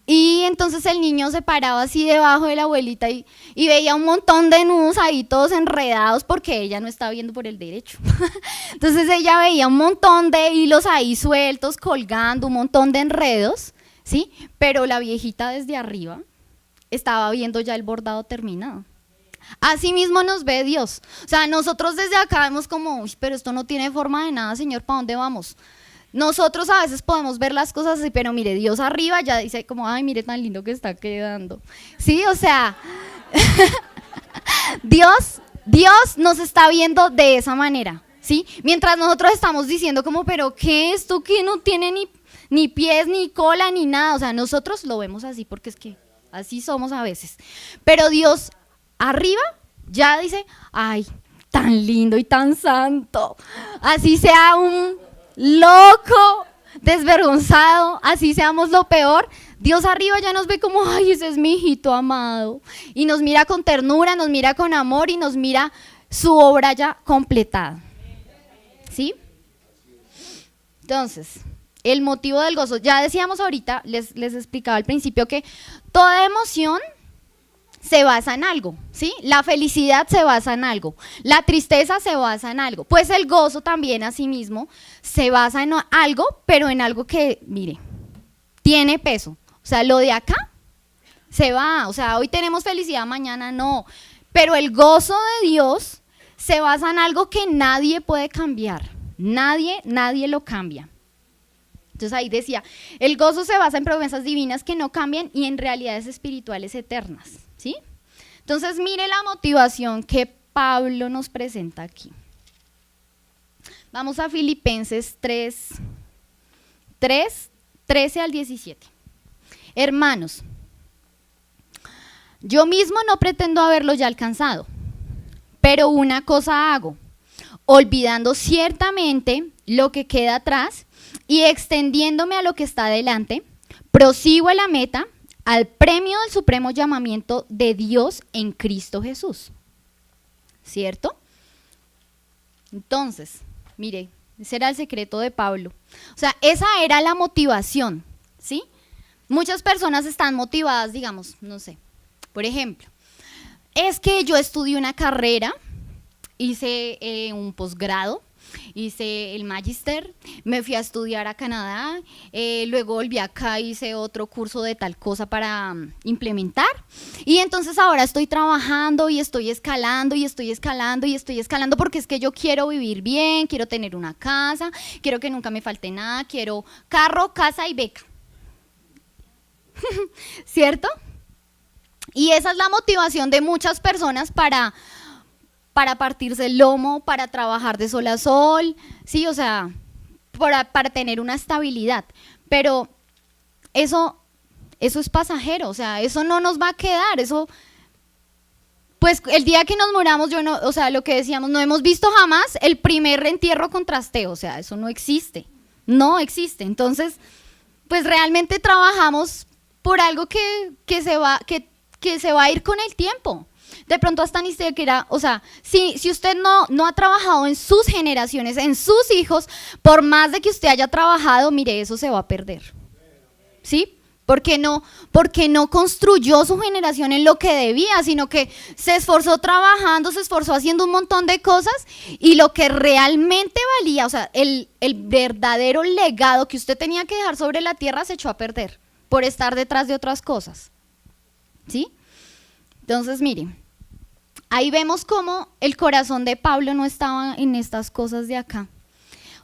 Speaker 1: y entonces el niño se paraba así debajo de la abuelita y veía un montón de nudos ahí todos enredados porque ella no estaba viendo por el derecho. Entonces ella veía un montón de hilos ahí sueltos, colgando, un montón de enredos, ¿sí? Pero la viejita desde arriba estaba viendo ya el bordado terminado. Así mismo nos ve Dios. O sea, nosotros desde acá vemos como, uy, pero esto no tiene forma de nada, Señor, ¿para dónde vamos? Nosotros a veces podemos ver las cosas así, pero mire, Dios arriba ya dice como, ay, mire tan lindo que está quedando. Sí, o sea, Dios nos está viendo de esa manera, ¿sí? Mientras nosotros estamos diciendo como, pero ¿qué es esto que no tiene ni pies, ni cola, ni nada? O sea, nosotros lo vemos así porque es que así somos a veces. Pero Dios arriba ya dice, ay, tan lindo y tan santo. Así sea un loco, desvergonzado, así seamos lo peor, Dios arriba ya nos ve como, ay, ese es mi hijito amado, y nos mira con ternura, nos mira con amor y nos mira su obra ya completada, ¿sí? Entonces, el motivo del gozo, ya decíamos ahorita, les explicaba al principio que toda emoción se basa en algo, ¿sí? La felicidad se basa en algo, la tristeza se basa en algo, pues el gozo también asimismo se basa en algo, pero en algo que, mire, tiene peso, O sea, lo de acá se va. O sea, hoy tenemos felicidad, mañana no. Pero el gozo de Dios se basa en algo que nadie puede cambiar. Nadie lo cambia. Entonces ahí decía, el gozo se basa en promesas divinas que no cambian y en realidades espirituales eternas, ¿sí? Entonces mire la motivación que Pablo nos presenta aquí. Vamos a Filipenses 3, 13 al 17. Hermanos, yo mismo no pretendo haberlo ya alcanzado, pero una cosa hago, olvidando ciertamente lo que queda atrás y extendiéndome a lo que está delante, prosigo a la meta, al premio del supremo llamamiento de Dios en Cristo Jesús. ¿Cierto? Entonces, mire, ese era el secreto de Pablo. O sea, esa era la motivación, ¿sí? Muchas personas están motivadas, digamos, no sé, por ejemplo, es que yo estudié una carrera, hice un posgrado, hice el magíster, me fui a estudiar a Canadá, luego volví acá, hice otro curso de tal cosa para implementar y entonces ahora estoy trabajando y estoy escalando y estoy escalando y estoy escalando porque es que yo quiero vivir bien, quiero tener una casa, quiero que nunca me falte nada, quiero carro, casa y beca. ¿Cierto? Y esa es la motivación de muchas personas para partirse el lomo, para trabajar de sol a sol, sí, o sea, para tener una estabilidad. Pero eso es pasajero, o sea, eso no nos va a quedar, eso, pues el día que nos muramos, o sea, lo que decíamos, no hemos visto jamás el primer entierro con trasteo, o sea, eso no existe. Entonces, pues realmente trabajamos por algo que se va a ir con el tiempo. De pronto hasta ni siquiera, o sea, si usted no ha trabajado en sus generaciones, en sus hijos, por más de que usted haya trabajado, mire, eso se va a perder. ¿Sí? Porque no construyó su generación en lo que debía, sino que se esforzó trabajando, se esforzó haciendo un montón de cosas y lo que realmente valía, o sea, el verdadero legado que usted tenía que dejar sobre la tierra se echó a perder por estar detrás de otras cosas. ¿Sí? Entonces, miren, ahí vemos cómo el corazón de Pablo no estaba en estas cosas de acá.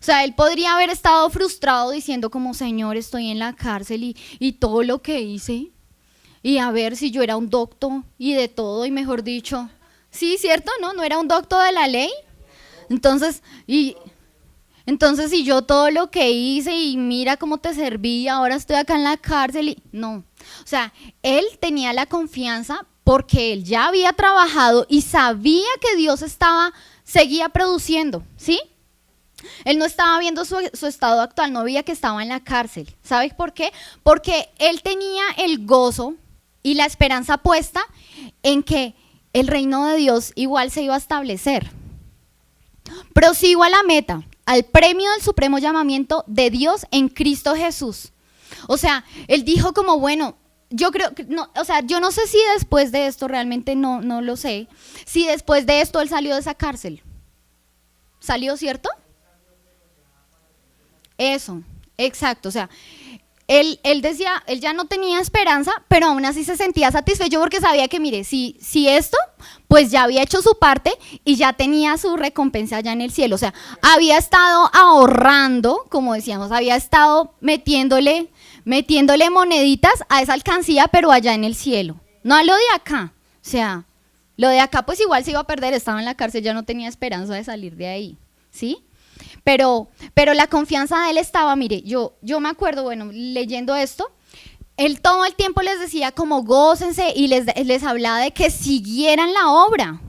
Speaker 1: O sea, él podría haber estado frustrado diciendo como, Señor, estoy en la cárcel y todo lo que hice, y a ver si yo era un docto y de todo, y mejor dicho, sí, ¿cierto? No era un docto de la ley. Entonces, si yo todo lo que hice y mira cómo te serví, ahora estoy acá en la cárcel no. O sea, él tenía la confianza porque él ya había trabajado y sabía que Dios seguía produciendo, ¿sí? Él no estaba viendo su estado actual, no veía que estaba en la cárcel. ¿Sabes por qué? Porque él tenía el gozo y la esperanza puesta en que el reino de Dios igual se iba a establecer. Prosigo a la meta, al premio del supremo llamamiento de Dios en Cristo Jesús. O sea, él dijo como, bueno, yo creo que, no, o sea, yo no sé si después de esto, realmente no lo sé, si después de esto él salió de esa cárcel. ¿Salió, cierto? Eso, exacto, o sea, él decía, él ya no tenía esperanza, pero aún así se sentía satisfecho porque sabía que, mire, si esto, pues ya había hecho su parte y ya tenía su recompensa allá en el cielo. O sea, había estado ahorrando, como decíamos, había estado metiéndole moneditas a esa alcancía, pero allá en el cielo, no a lo de acá. O sea, lo de acá pues igual se iba a perder, estaba en la cárcel, ya no tenía esperanza de salir de ahí, ¿sí? Pero la confianza de él estaba, mire, yo me acuerdo, bueno, leyendo esto, él todo el tiempo les decía como gócense y les hablaba de que siguieran la obra.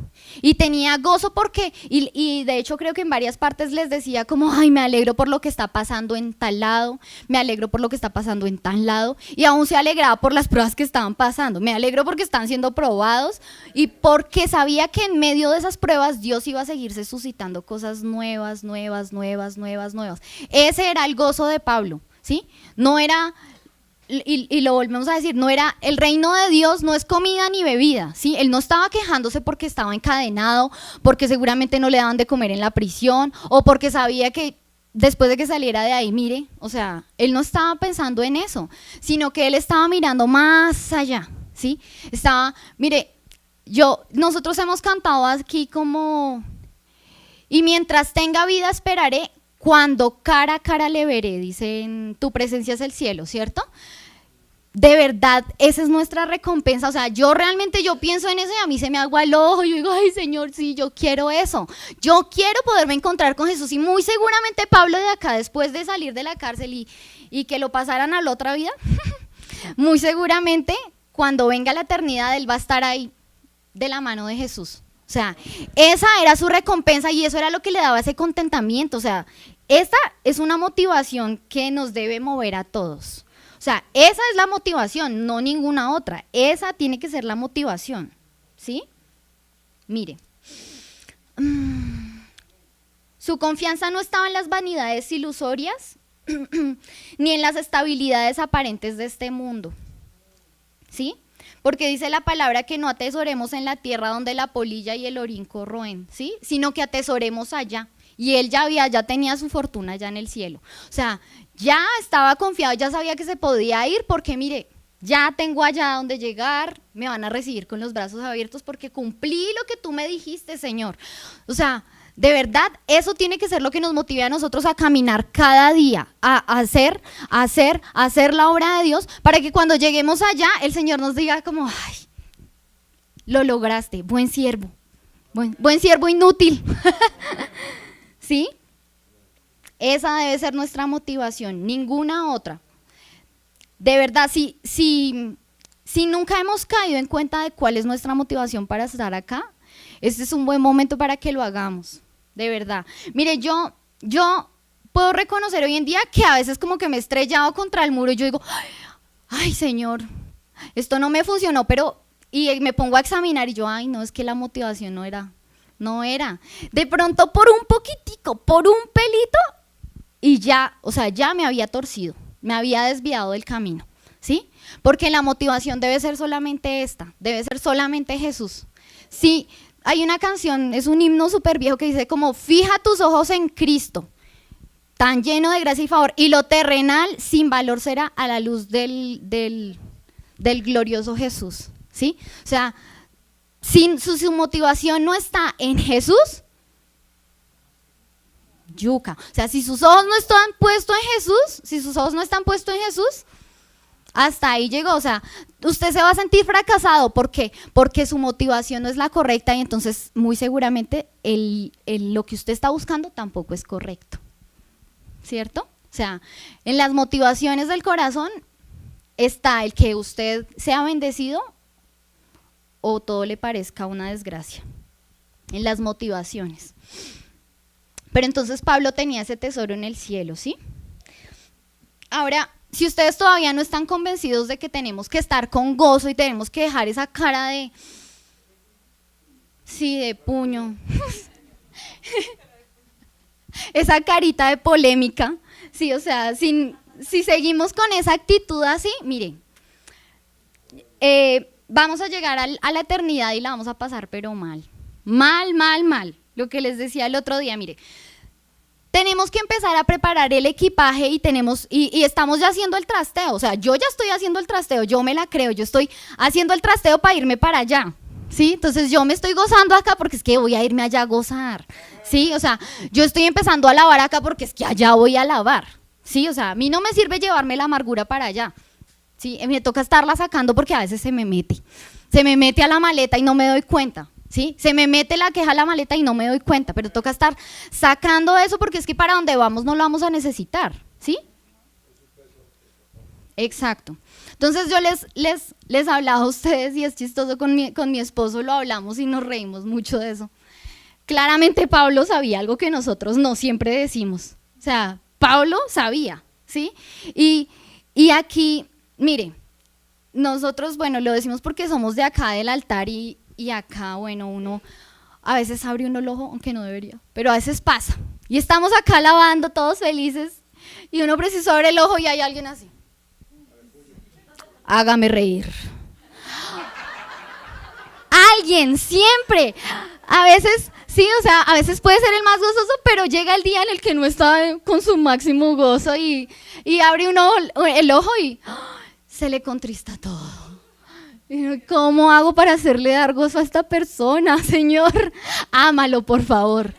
Speaker 1: Y tenía gozo porque, y de hecho creo que en varias partes les decía como, ay, me alegro por lo que está pasando en tal lado, me alegro por lo que está pasando en tal lado, y aún se alegraba por las pruebas que estaban pasando, me alegro porque están siendo probados y porque sabía que en medio de esas pruebas Dios iba a seguirse suscitando cosas nuevas. Ese era el gozo de Pablo, ¿sí? No era... Y lo volvemos a decir, no era, el reino de Dios no es comida ni bebida, ¿sí? Él no estaba quejándose porque estaba encadenado, porque seguramente no le daban de comer en la prisión, o porque sabía que después de que saliera de ahí, mire, o sea, él no estaba pensando en eso, sino que él estaba mirando más allá, ¿sí? Estaba, mire, nosotros hemos cantado aquí como, y mientras tenga vida esperaré, cuando cara a cara le veré, dicen, tu presencia es el cielo, ¿cierto? De verdad, esa es nuestra recompensa. O sea, yo pienso en eso y a mí se me agua el ojo. Yo digo, ay Señor, sí, yo quiero eso. Yo quiero poderme encontrar con Jesús. Y muy seguramente Pablo de acá, después de salir de la cárcel y que lo pasaran a la otra vida, muy seguramente cuando venga la eternidad él va a estar ahí de la mano de Jesús. O sea, esa era su recompensa y eso era lo que le daba ese contentamiento. O sea, esta es una motivación que nos debe mover a todos. O sea, esa es la motivación, no ninguna otra. Esa tiene que ser la motivación, ¿sí? Mire, su confianza no estaba en las vanidades ilusorias ni en las estabilidades aparentes de este mundo, ¿sí? Porque dice la palabra que no atesoremos en la tierra donde la polilla y el orín corroen, ¿sí? Sino que atesoremos allá. Y él ya tenía su fortuna allá en el cielo. O sea, ya estaba confiado, ya sabía que se podía ir porque mire, ya tengo allá donde llegar, me van a recibir con los brazos abiertos porque cumplí lo que tú me dijiste, Señor. O sea, de verdad, eso tiene que ser lo que nos motive a nosotros a caminar cada día, a hacer la obra de Dios para que cuando lleguemos allá, el Señor nos diga como, ay, lo lograste, buen siervo, buen siervo inútil. ¿Sí? Esa debe ser nuestra motivación, ninguna otra. De verdad, si nunca hemos caído en cuenta de cuál es nuestra motivación para estar acá, este es un buen momento para que lo hagamos, de verdad. Mire, yo puedo reconocer hoy en día que a veces como que me he estrellado contra el muro y yo digo, ay Señor, esto no me funcionó, y me pongo a examinar y yo, ay no, es que la motivación no era. De pronto por un poquitico, por un pelito, y ya, o sea, ya me había torcido, me había desviado del camino, ¿sí? Porque la motivación debe ser solamente esta, debe ser solamente Jesús. Sí, hay una canción, es un himno súper viejo que dice como, fija tus ojos en Cristo, tan lleno de gracia y favor, y lo terrenal sin valor será a la luz del glorioso Jesús, ¿sí? O sea, si su motivación no está en Jesús, yuca. O sea, si sus ojos no están puestos en Jesús, hasta ahí llegó. O sea, usted se va a sentir fracasado. ¿Por qué? Porque su motivación no es la correcta y entonces muy seguramente lo que usted está buscando tampoco es correcto. ¿Cierto? O sea, en las motivaciones del corazón está el que usted sea bendecido o todo le parezca una desgracia, en las motivaciones. Pero entonces Pablo tenía ese tesoro en el cielo, ¿sí? Ahora, si ustedes todavía no están convencidos de que tenemos que estar con gozo y tenemos que dejar esa cara de, sí, de puño, esa carita de polémica, sí, o sea, si seguimos con esa actitud así, miren, vamos a llegar a la eternidad y la vamos a pasar pero mal, lo que les decía el otro día, mire, tenemos que empezar a preparar el equipaje y estamos ya haciendo el trasteo, o sea, yo ya estoy haciendo el trasteo, yo me la creo, yo estoy haciendo el trasteo para irme para allá, ¿sí? Entonces yo me estoy gozando acá porque es que voy a irme allá a gozar, ¿sí? O sea, yo estoy empezando a lavar acá porque es que allá voy a lavar, ¿sí? O sea, a mí no me sirve llevarme la amargura para allá. Sí, me toca estarla sacando porque a veces se me mete a la maleta y no me doy cuenta, ¿sí? Se me mete la queja a la maleta y no me doy cuenta, pero toca estar sacando eso porque es que para donde vamos no lo vamos a necesitar, ¿sí? Exacto. Entonces yo les hablaba a ustedes y es chistoso, con mi esposo lo hablamos y nos reímos mucho de eso. Claramente Pablo sabía algo que nosotros no siempre decimos, o sea, Pablo sabía, ¿sí? Y aquí... Mire, nosotros, bueno, lo decimos porque somos de acá del altar y acá, bueno, uno a veces abre uno el ojo, aunque no debería, pero a veces pasa. Y estamos acá alabando, todos felices, y uno preciso abre el ojo y hay alguien así. Hágame reír. Alguien, siempre. A veces Sí, o sea, a veces puede ser el más gozoso, pero llega el día en el que no está con su máximo gozo y abre el ojo y se le contrista todo. ¿Cómo hago para hacerle dar gozo a esta persona, Señor? Ámalo, por favor.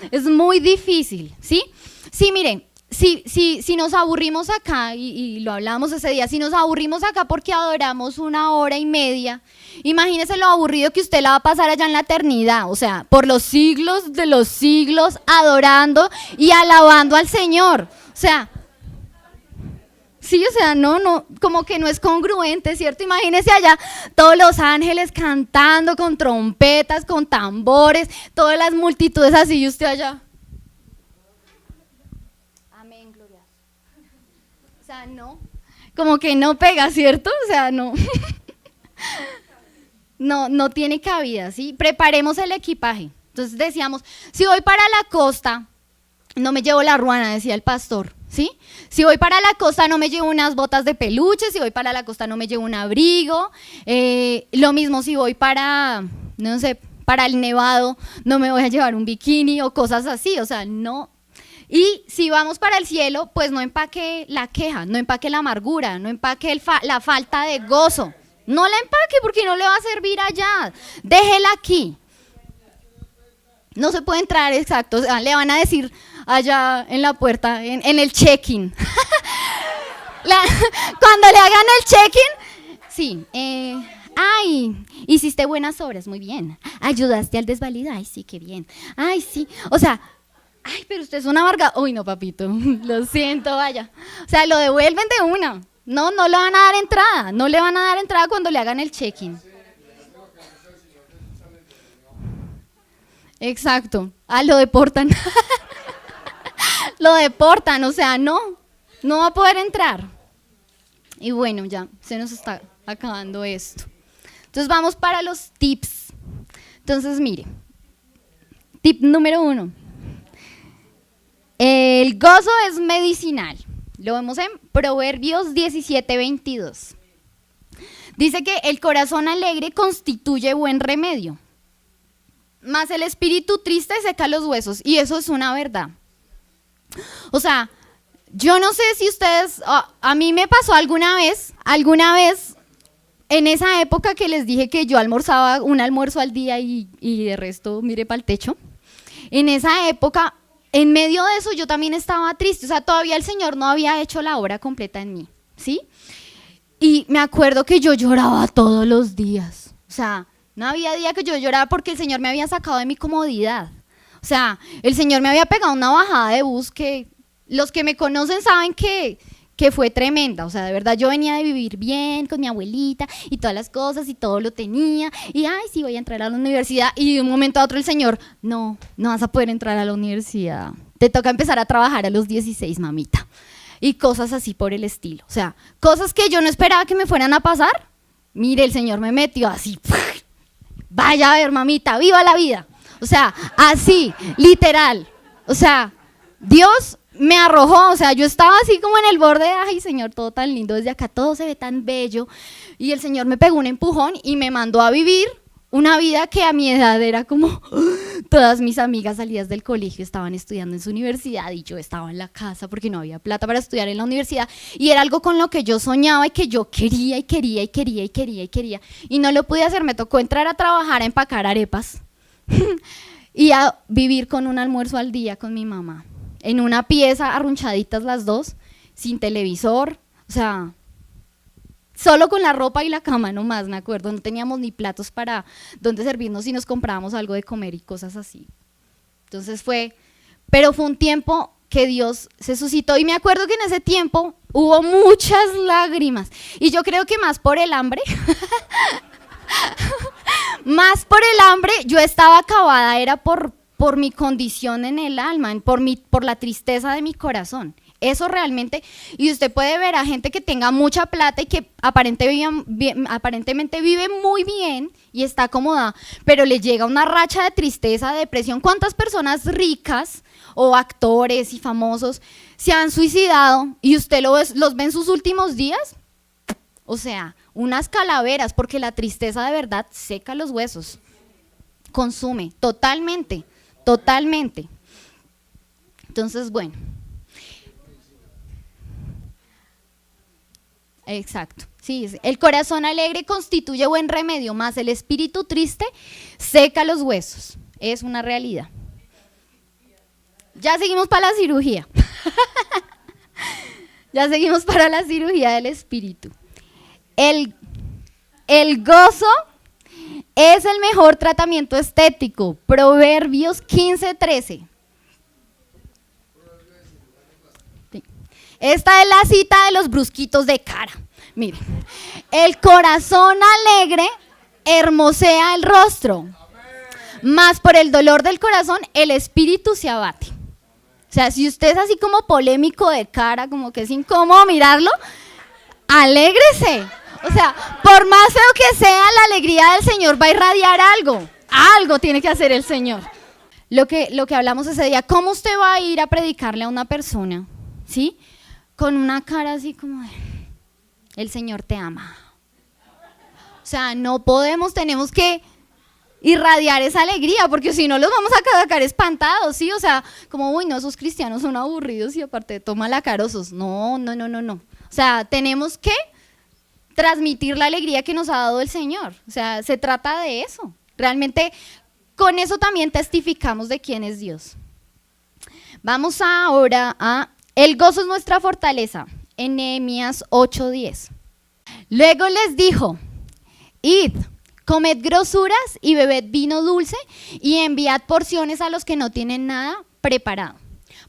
Speaker 1: Es muy difícil, ¿sí? Sí, miren, si nos aburrimos acá, y lo hablamos ese día, si nos aburrimos acá porque adoramos 1 hora y media, imagínese lo aburrido que usted la va a pasar allá en la eternidad, o sea, por los siglos de los siglos, adorando y alabando al Señor. O sea, sí, o sea, no, como que no es congruente, ¿cierto? Imagínese allá todos los ángeles cantando con trompetas, con tambores, todas las multitudes así y usted allá. Amén, gloria. O sea, no, como que no pega, ¿cierto? O sea, no. No tiene cabida, ¿sí? Preparemos el equipaje. Entonces decíamos, si voy para la costa, no me llevo la ruana, decía el pastor, ¿sí? Si voy para la costa no me llevo unas botas de peluche, si voy para la costa no me llevo un abrigo, lo mismo si voy para, no sé, para el nevado no me voy a llevar un bikini o cosas así, o sea, no. Y si vamos para el cielo, pues no empaque la queja, no empaque la amargura, no empaque la falta de gozo, no la empaque porque no le va a servir allá, déjela aquí. No se puede entrar, exacto, o sea, le van a decir allá en la puerta, en el check-in. Cuando le hagan el check-in, sí, ay, hiciste buenas obras, muy bien. Ayudaste al desvalido, ay, sí, qué bien. Ay, sí, o sea, ay, pero usted es una amarga. Uy, no, papito, lo siento, vaya. O sea, lo devuelven de una. No le van a dar entrada, no le van a dar entrada cuando le hagan el check-in. Exacto, lo deportan. Lo deportan, o sea, no va a poder entrar. Y bueno, ya se nos está acabando esto. Entonces vamos para los tips. Entonces, mire, tip número 1. El gozo es medicinal. Lo vemos en Proverbios 17:22. Dice que el corazón alegre constituye buen remedio, mas el espíritu triste seca los huesos, y eso es una verdad. O sea, yo no sé si ustedes, a mí me pasó alguna vez, en esa época que les dije que yo almorzaba un almuerzo al día y de resto mire para el techo, en esa época, en medio de eso yo también estaba triste, o sea, todavía el Señor no había hecho la obra completa en mí, ¿sí? Y me acuerdo que yo lloraba todos los días, o sea, no había día que yo lloraba porque el Señor me había sacado de mi comodidad. O sea, el Señor me había pegado una bajada de bus que los que me conocen saben que fue tremenda. O sea, de verdad yo venía de vivir bien con mi abuelita y todas las cosas y todo lo tenía. Y ay, sí, voy a entrar a la universidad. Y de un momento a otro el Señor, no vas a poder entrar a la universidad. Te toca empezar a trabajar a los 16, mamita. Y cosas así por el estilo. O sea, cosas que yo no esperaba que me fueran a pasar. Mire, el Señor me metió así. Vaya a ver, mamita, viva la vida. O sea, así, literal. O sea, Dios me arrojó, o sea, yo estaba así como en el borde de, ay, Señor, todo tan lindo, desde acá todo se ve tan bello. Y el Señor me pegó un empujón y me mandó a vivir una vida que a mi edad era como, todas mis amigas salidas del colegio estaban estudiando en su universidad y yo estaba en la casa porque no había plata para estudiar en la universidad. Y era algo con lo que yo soñaba y que yo quería y quería y quería y quería y quería. Y no lo pude hacer, me tocó entrar a trabajar a empacar arepas. Y a vivir con un almuerzo al día con mi mamá, en una pieza, arrunchaditas las dos, sin televisor, o sea, solo con la ropa y la cama nomás, me acuerdo, no teníamos ni platos para dónde servirnos y nos comprábamos algo de comer y cosas así. Entonces pero fue un tiempo que Dios se suscitó y me acuerdo que en ese tiempo hubo muchas lágrimas y yo creo que más por el hambre. Más por el hambre, yo estaba acabada, era por mi condición en el alma, por la tristeza de mi corazón. Eso realmente, y usted puede ver a gente que tenga mucha plata y que aparentemente vive muy bien y está acomodada, pero le llega una racha de tristeza, de depresión. ¿Cuántas personas ricas o actores y famosos se han suicidado y usted los ve en sus últimos días? O sea, unas calaveras, porque la tristeza de verdad seca los huesos, consume totalmente, totalmente. Entonces, bueno. Exacto. Sí, el corazón alegre constituye buen remedio, más el espíritu triste seca los huesos. Es una realidad. Ya seguimos para la cirugía. Ya seguimos para la cirugía del espíritu. El gozo es el mejor tratamiento estético. Proverbios 15:13. Sí. Esta es la cita de los brusquitos de cara. Miren, el corazón alegre hermosea el rostro, mas por el dolor del corazón el espíritu se abate. O sea, si usted es así como polémico de cara, como que es incómodo mirarlo, alégrese. O sea, por más feo que sea, la alegría del Señor va a irradiar algo. Algo tiene que hacer el Señor. Lo que hablamos ese día, ¿cómo usted va a ir a predicarle a una persona, ¿sí? Con una cara así como de, el Señor te ama. O sea, no podemos, tenemos que irradiar esa alegría, porque si no los vamos a sacar espantados, ¿sí? O sea, como, uy, no, esos cristianos son aburridos y aparte toma la carosos. No. O sea, tenemos que transmitir la alegría que nos ha dado el Señor. O sea, se trata de eso. Realmente, con eso también testificamos de quién es Dios. Vamos ahora a, el gozo es nuestra fortaleza, en Nehemías 8:10. Luego les dijo, id, comed grosuras y bebed vino dulce y enviad porciones a los que no tienen nada preparado.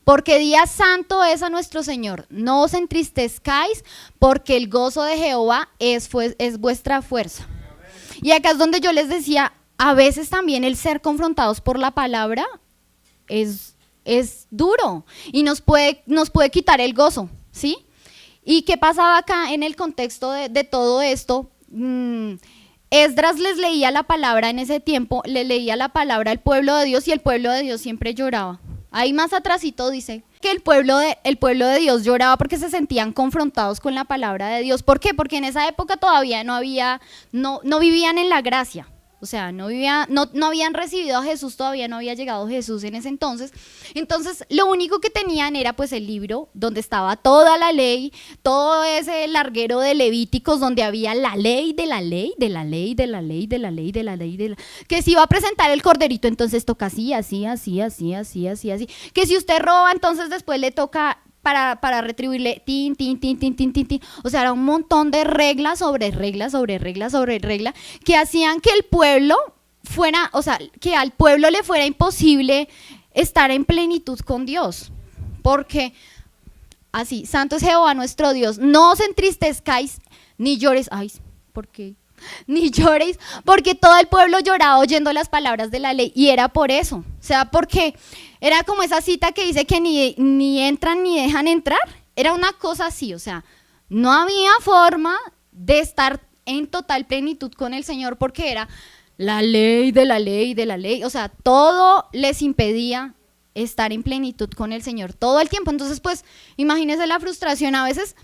Speaker 1: Porque día santo es a nuestro Señor. No os entristezcáis, porque el gozo de Jehová es vuestra fuerza. Y acá es donde yo les decía, a veces también el ser confrontados por la palabra es duro y nos puede quitar el gozo, ¿sí? ¿Y qué pasaba acá en el contexto de todo esto? Esdras les leía la palabra en ese tiempo, le leía la palabra al pueblo de Dios y el pueblo de Dios siempre lloraba. Ahí más atrásito dice que el pueblo de Dios lloraba porque se sentían confrontados con la palabra de Dios. ¿Por qué? Porque en esa época todavía no vivían en la gracia. O sea, no habían recibido a Jesús, todavía no había llegado Jesús en ese entonces. Entonces, lo único que tenían era pues el libro donde estaba toda la ley, todo ese larguero de Levíticos donde había la ley de la ley, de la ley, de la ley, de la ley, de la ley, de la... que si iba a presentar el corderito, entonces toca así. Que si usted roba, entonces después le toca... Para retribuirle, tin. O sea, era un montón de reglas sobre reglas que hacían que el pueblo fuera, o sea, que al pueblo le fuera imposible estar en plenitud con Dios. Porque así, santo es Jehová nuestro Dios, no os entristezcáis ni llores. Ay, ¿por qué? Ni lloréis, porque todo el pueblo lloraba oyendo las palabras de la ley, y era por eso, o sea, porque era como esa cita que dice que ni entran ni dejan entrar, era una cosa así, o sea, no había forma de estar en total plenitud con el Señor, porque era la ley de la ley de la ley, o sea, todo les impedía estar en plenitud con el Señor todo el tiempo. Entonces, pues, imagínense la frustración. A veces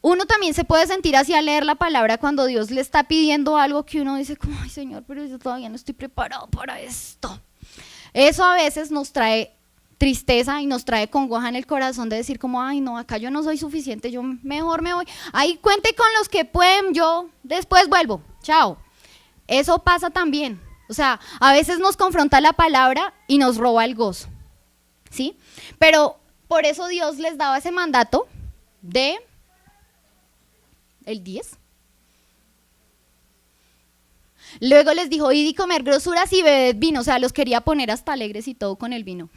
Speaker 1: uno también se puede sentir así al leer la palabra cuando Dios le está pidiendo algo que uno dice como, ay Señor, pero yo todavía no estoy preparado para esto. Eso a veces nos trae tristeza y nos trae congoja en el corazón de decir como, ay no, acá yo no soy suficiente, yo mejor me voy. Ahí cuente con los que pueden, yo después vuelvo, chao. Eso pasa también. O sea, a veces nos confronta la palabra y nos roba el gozo, ¿sí? Pero por eso Dios les daba ese mandato de... el 10. Luego les dijo, id y comer grosuras y bebed vino, o sea, los quería poner hasta alegres y todo con el vino.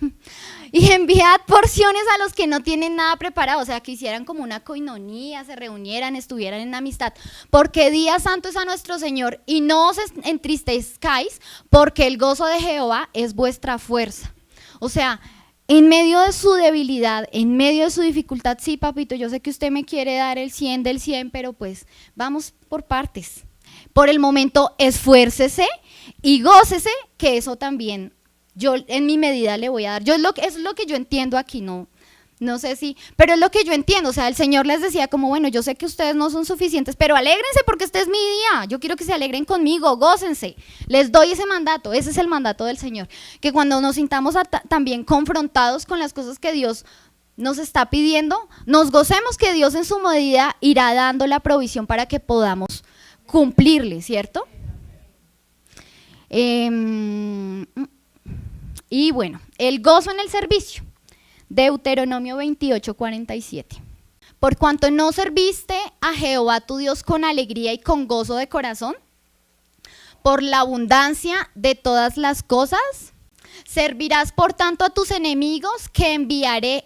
Speaker 1: Y enviad porciones a los que no tienen nada preparado, o sea, que hicieran como una coinonía, se reunieran, estuvieran en amistad, porque día santo es a nuestro Señor, y no os entristezcáis, porque el gozo de Jehová es vuestra fuerza. O sea, en medio de su debilidad, en medio de su dificultad, sí, papito, yo sé que usted me quiere dar el 100 del 100, pero pues vamos por partes. Por el momento, esfuércese y gócese, que eso también yo en mi medida le voy a dar. Es lo que yo entiendo aquí, no No sé si, pero es lo que yo entiendo, o sea, el Señor les decía como, bueno, yo sé que ustedes no son suficientes, pero alégrense porque este es mi día, yo quiero que se alegren conmigo, gócense, les doy ese mandato, ese es el mandato del Señor, que cuando nos sintamos también confrontados con las cosas que Dios nos está pidiendo, nos gocemos que Dios en su medida irá dando la provisión para que podamos cumplirle, ¿cierto? Y bueno, el gozo en el servicio. Deuteronomio 28:47. Por cuanto no serviste a Jehová tu Dios con alegría y con gozo de corazón, por la abundancia de todas las cosas, servirás por tanto a tus enemigos que enviare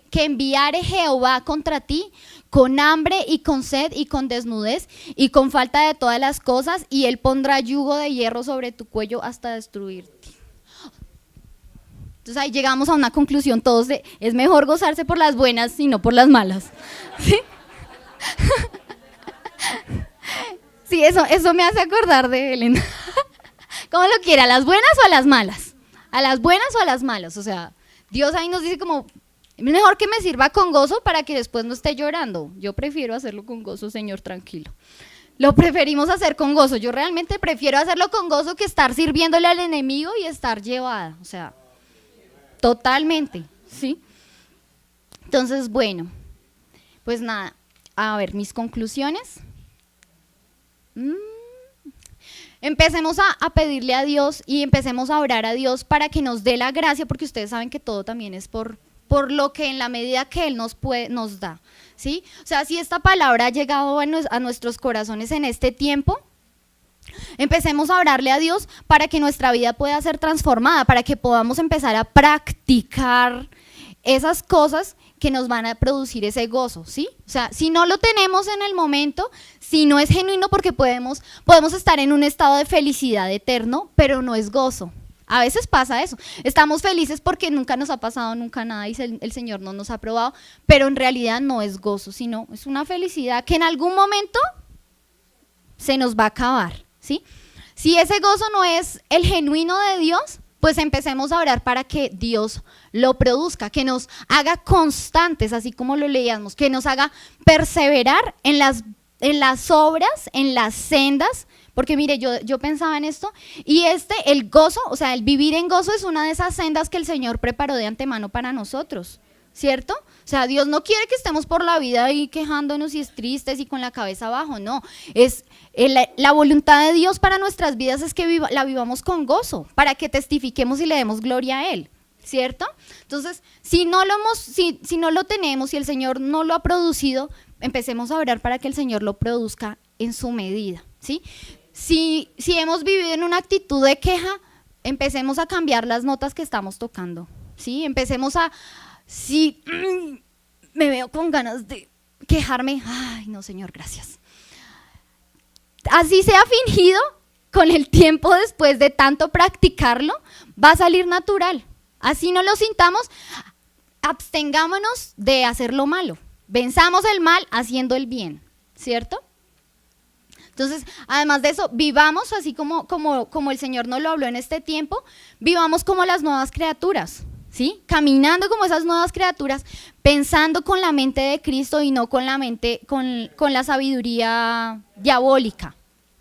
Speaker 1: Jehová contra ti, con hambre y con sed y con desnudez y con falta de todas las cosas, y él pondrá yugo de hierro sobre tu cuello hasta destruirte. Entonces ahí llegamos a una conclusión todos de, es mejor gozarse por las buenas y no por las malas. ¿Sí? Sí, eso me hace acordar de Elena. ¿Cómo lo quiere? ¿A las buenas o a las malas? ¿A las buenas o a las malas? O sea, Dios ahí nos dice como, es mejor que me sirva con gozo para que después no esté llorando. Yo prefiero hacerlo con gozo, Señor, tranquilo. Lo preferimos hacer con gozo. Yo realmente prefiero hacerlo con gozo que estar sirviéndole al enemigo y estar llevada. O sea, totalmente, ¿sí? Entonces, bueno, pues nada, a ver, mis conclusiones. Empecemos a pedirle a Dios y empecemos a orar a Dios para que nos dé la gracia, porque ustedes saben que todo también es por lo que en la medida que Él nos da, ¿sí? O sea, si esta palabra ha llegado a nuestros corazones en este tiempo, empecemos a orarle a Dios para que nuestra vida pueda ser transformada, para que podamos empezar a practicar esas cosas que nos van a producir ese gozo, ¿sí? O sea, si no lo tenemos en el momento, si no es genuino, porque podemos estar en un estado de felicidad eterno, pero no es gozo. A veces pasa eso, estamos felices porque nunca nos ha pasado nunca nada y el Señor no nos ha probado, pero en realidad no es gozo, sino es una felicidad que en algún momento se nos va a acabar, ¿sí? Si ese gozo no es el genuino de Dios, pues empecemos a orar para que Dios lo produzca, que nos haga constantes, así como lo leíamos, que nos haga perseverar en las obras, en las sendas, porque mire, yo pensaba en esto, y el gozo, o sea, el vivir en gozo es una de esas sendas que el Señor preparó de antemano para nosotros, ¿cierto? O sea, Dios no quiere que estemos por la vida ahí quejándonos y es tristes y con la cabeza abajo, no, la voluntad de Dios para nuestras vidas es que la vivamos con gozo, para que testifiquemos y le demos gloria a Él, ¿cierto? Entonces, si no lo tenemos, si el Señor no lo ha producido, empecemos a orar para que el Señor lo produzca en su medida, ¿sí? Si hemos vivido en una actitud de queja, empecemos a cambiar las notas que estamos tocando, ¿sí? Empecemos si me veo con ganas de quejarme, ay no Señor, gracias. Así sea fingido, con el tiempo después de tanto practicarlo, va a salir natural. Así no lo sintamos, abstengámonos de hacer lo malo, venzamos el mal haciendo el bien, ¿cierto? Entonces, además de eso, vivamos así como el Señor nos lo habló en este tiempo, vivamos como las nuevas criaturas, ¿sí? Caminando como esas nuevas criaturas, pensando con la mente de Cristo y no con la sabiduría diabólica,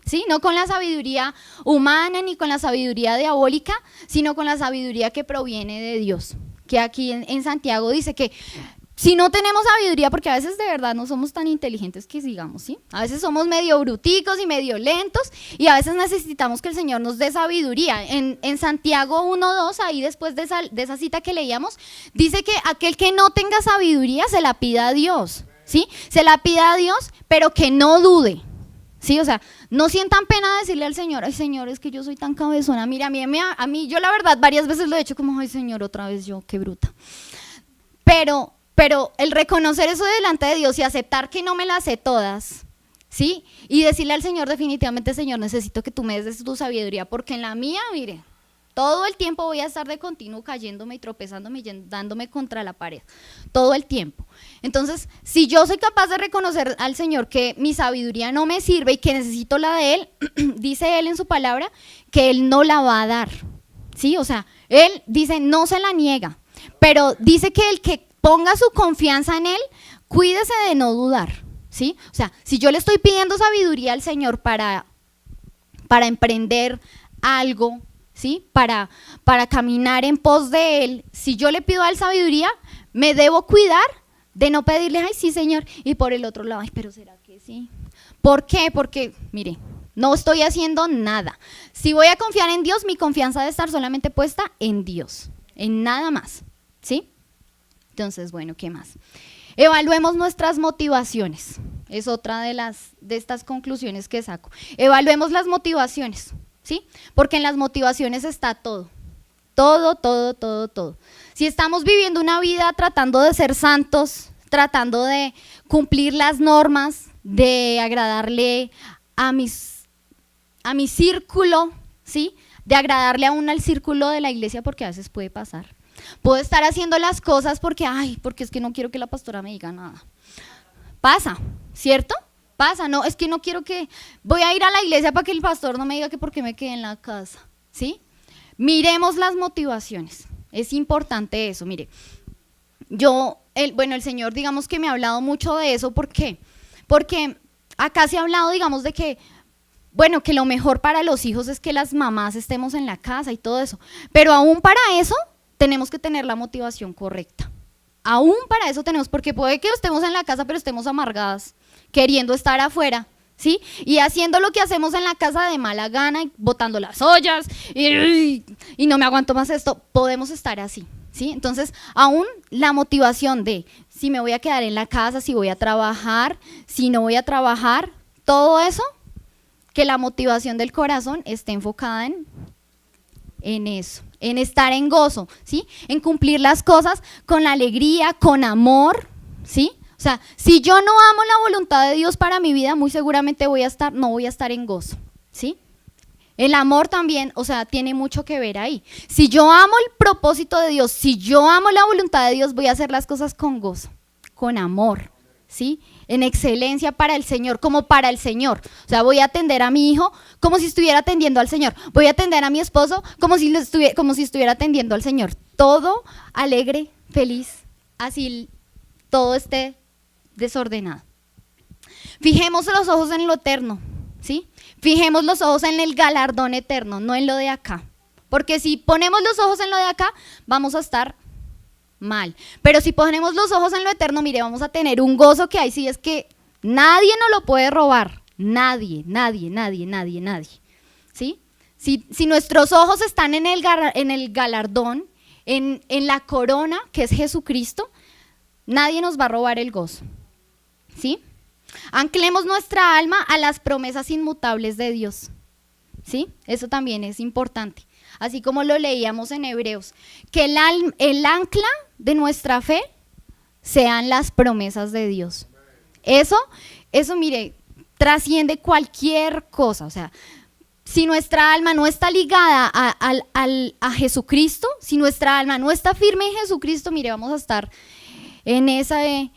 Speaker 1: ¿sí? No con la sabiduría humana ni con la sabiduría diabólica, sino con la sabiduría que proviene de Dios, que aquí en Santiago dice que si no tenemos sabiduría, porque a veces de verdad no somos tan inteligentes que digamos, ¿sí? A veces somos medio bruticos y medio lentos y a veces necesitamos que el Señor nos dé sabiduría. En Santiago 1:2, ahí después de esa cita que leíamos, dice que aquel que no tenga sabiduría se la pida a Dios, ¿sí? Se la pida a Dios, pero que no dude, ¿sí? O sea, no sientan pena de decirle al Señor, ay Señor, es que yo soy tan cabezona, mira, a mí yo la verdad varias veces lo he hecho como, ay Señor, otra vez yo, qué bruta. Pero el reconocer eso delante de Dios y aceptar que no me las sé todas, ¿sí? Y decirle al Señor definitivamente, Señor, necesito que tú me des tu sabiduría, porque en la mía, mire, todo el tiempo voy a estar de continuo cayéndome y tropezándome y dándome contra la pared, todo el tiempo. Entonces, si yo soy capaz de reconocer al Señor que mi sabiduría no me sirve y que necesito la de Él, dice Él en su palabra que Él no la va a dar, ¿sí? O sea, Él dice, no se la niega, pero dice que el que ponga su confianza en Él, cuídese de no dudar, ¿sí? O sea, si yo le estoy pidiendo sabiduría al Señor para emprender algo, ¿sí? Para caminar en pos de Él, si yo le pido a Él sabiduría, me debo cuidar de no pedirle, ay, sí, Señor, y por el otro lado, ay, pero ¿será que sí? ¿Por qué? Porque, mire, no estoy haciendo nada. Si voy a confiar en Dios, mi confianza debe estar solamente puesta en Dios, en nada más, ¿sí? Entonces, bueno, ¿qué más? Evaluemos nuestras motivaciones. Es otra de estas conclusiones que saco. Evaluemos las motivaciones, ¿sí? Porque en las motivaciones está todo. Todo. Si estamos viviendo una vida tratando de ser santos, tratando de cumplir las normas, de agradarle a mi círculo, ¿sí? De agradarle aún al círculo de la iglesia, porque a veces puede pasar. Puedo estar haciendo las cosas porque es que no quiero que la pastora me diga nada. Pasa, ¿cierto? Pasa, no, es que no quiero que, voy a ir a la iglesia para que el pastor no me diga que por qué me quedé en la casa, ¿sí? Miremos las motivaciones, es importante eso, mire. El Señor, digamos que me ha hablado mucho de eso, ¿por qué? Porque acá se ha hablado, digamos, de que, bueno, que lo mejor para los hijos es que las mamás estemos en la casa y todo eso, pero aún para eso tenemos que tener la motivación correcta. Aún para eso tenemos, porque puede que estemos en la casa, pero estemos amargadas, queriendo estar afuera, ¿sí? Y haciendo lo que hacemos en la casa de mala gana, y botando las ollas, y no me aguanto más esto, podemos estar así, ¿sí? Entonces, aún la motivación de si me voy a quedar en la casa, si voy a trabajar, si no voy a trabajar, todo eso, que la motivación del corazón esté enfocada en eso, en estar en gozo, ¿sí? En cumplir las cosas con alegría, con amor, ¿sí? O sea, si yo no amo la voluntad de Dios para mi vida, muy seguramente no voy a estar en gozo, ¿sí? El amor también, o sea, tiene mucho que ver ahí. Si yo amo el propósito de Dios, si yo amo la voluntad de Dios, voy a hacer las cosas con gozo, con amor, ¿sí? En excelencia para el Señor, como para el Señor. O sea, voy a atender a mi hijo como si estuviera atendiendo al Señor. Voy a atender a mi esposo como si estuviera atendiendo al Señor. Todo alegre, feliz, así todo esté desordenado. Fijemos los ojos en lo eterno, ¿sí? Fijemos los ojos en el galardón eterno, no en lo de acá. Porque si ponemos los ojos en lo de acá, vamos a estar mal. Pero si ponemos los ojos en lo eterno, mire, vamos a tener un gozo que ahí sí es que nadie nos lo puede robar. Nadie. ¿Sí? Si nuestros ojos están en el galardón, en la corona que es Jesucristo, nadie nos va a robar el gozo. ¿Sí? Anclemos nuestra alma a las promesas inmutables de Dios. ¿Sí? Eso también es importante. Así como lo leíamos en Hebreos, que el ancla de nuestra fe sean las promesas de Dios. Eso mire, trasciende cualquier cosa. O sea, si nuestra alma no está ligada a Jesucristo, si nuestra alma no está firme en Jesucristo, mire, vamos a estar en ese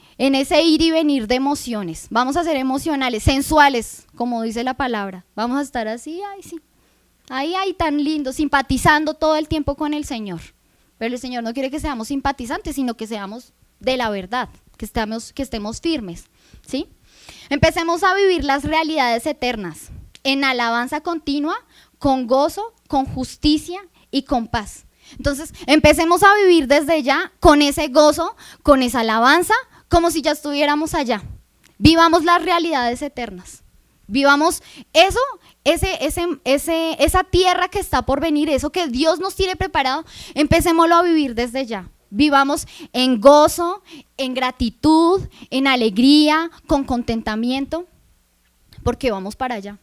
Speaker 1: ir y venir de emociones. Vamos a ser emocionales, sensuales, como dice la palabra. Vamos a estar así, ay sí. Ahí tan lindo, simpatizando todo el tiempo con el Señor. Pero el Señor no quiere que seamos simpatizantes, sino que seamos de la verdad, que estemos firmes, ¿sí? Empecemos a vivir las realidades eternas, en alabanza continua, con gozo, con justicia y con paz. Entonces, empecemos a vivir desde ya con ese gozo, con esa alabanza, como si ya estuviéramos allá. Vivamos las realidades eternas. Vivamos eso, esa tierra que está por venir, eso que Dios nos tiene preparado, empecémoslo a vivir desde ya. Vivamos en gozo, en gratitud, en alegría, con contentamiento, porque vamos para allá.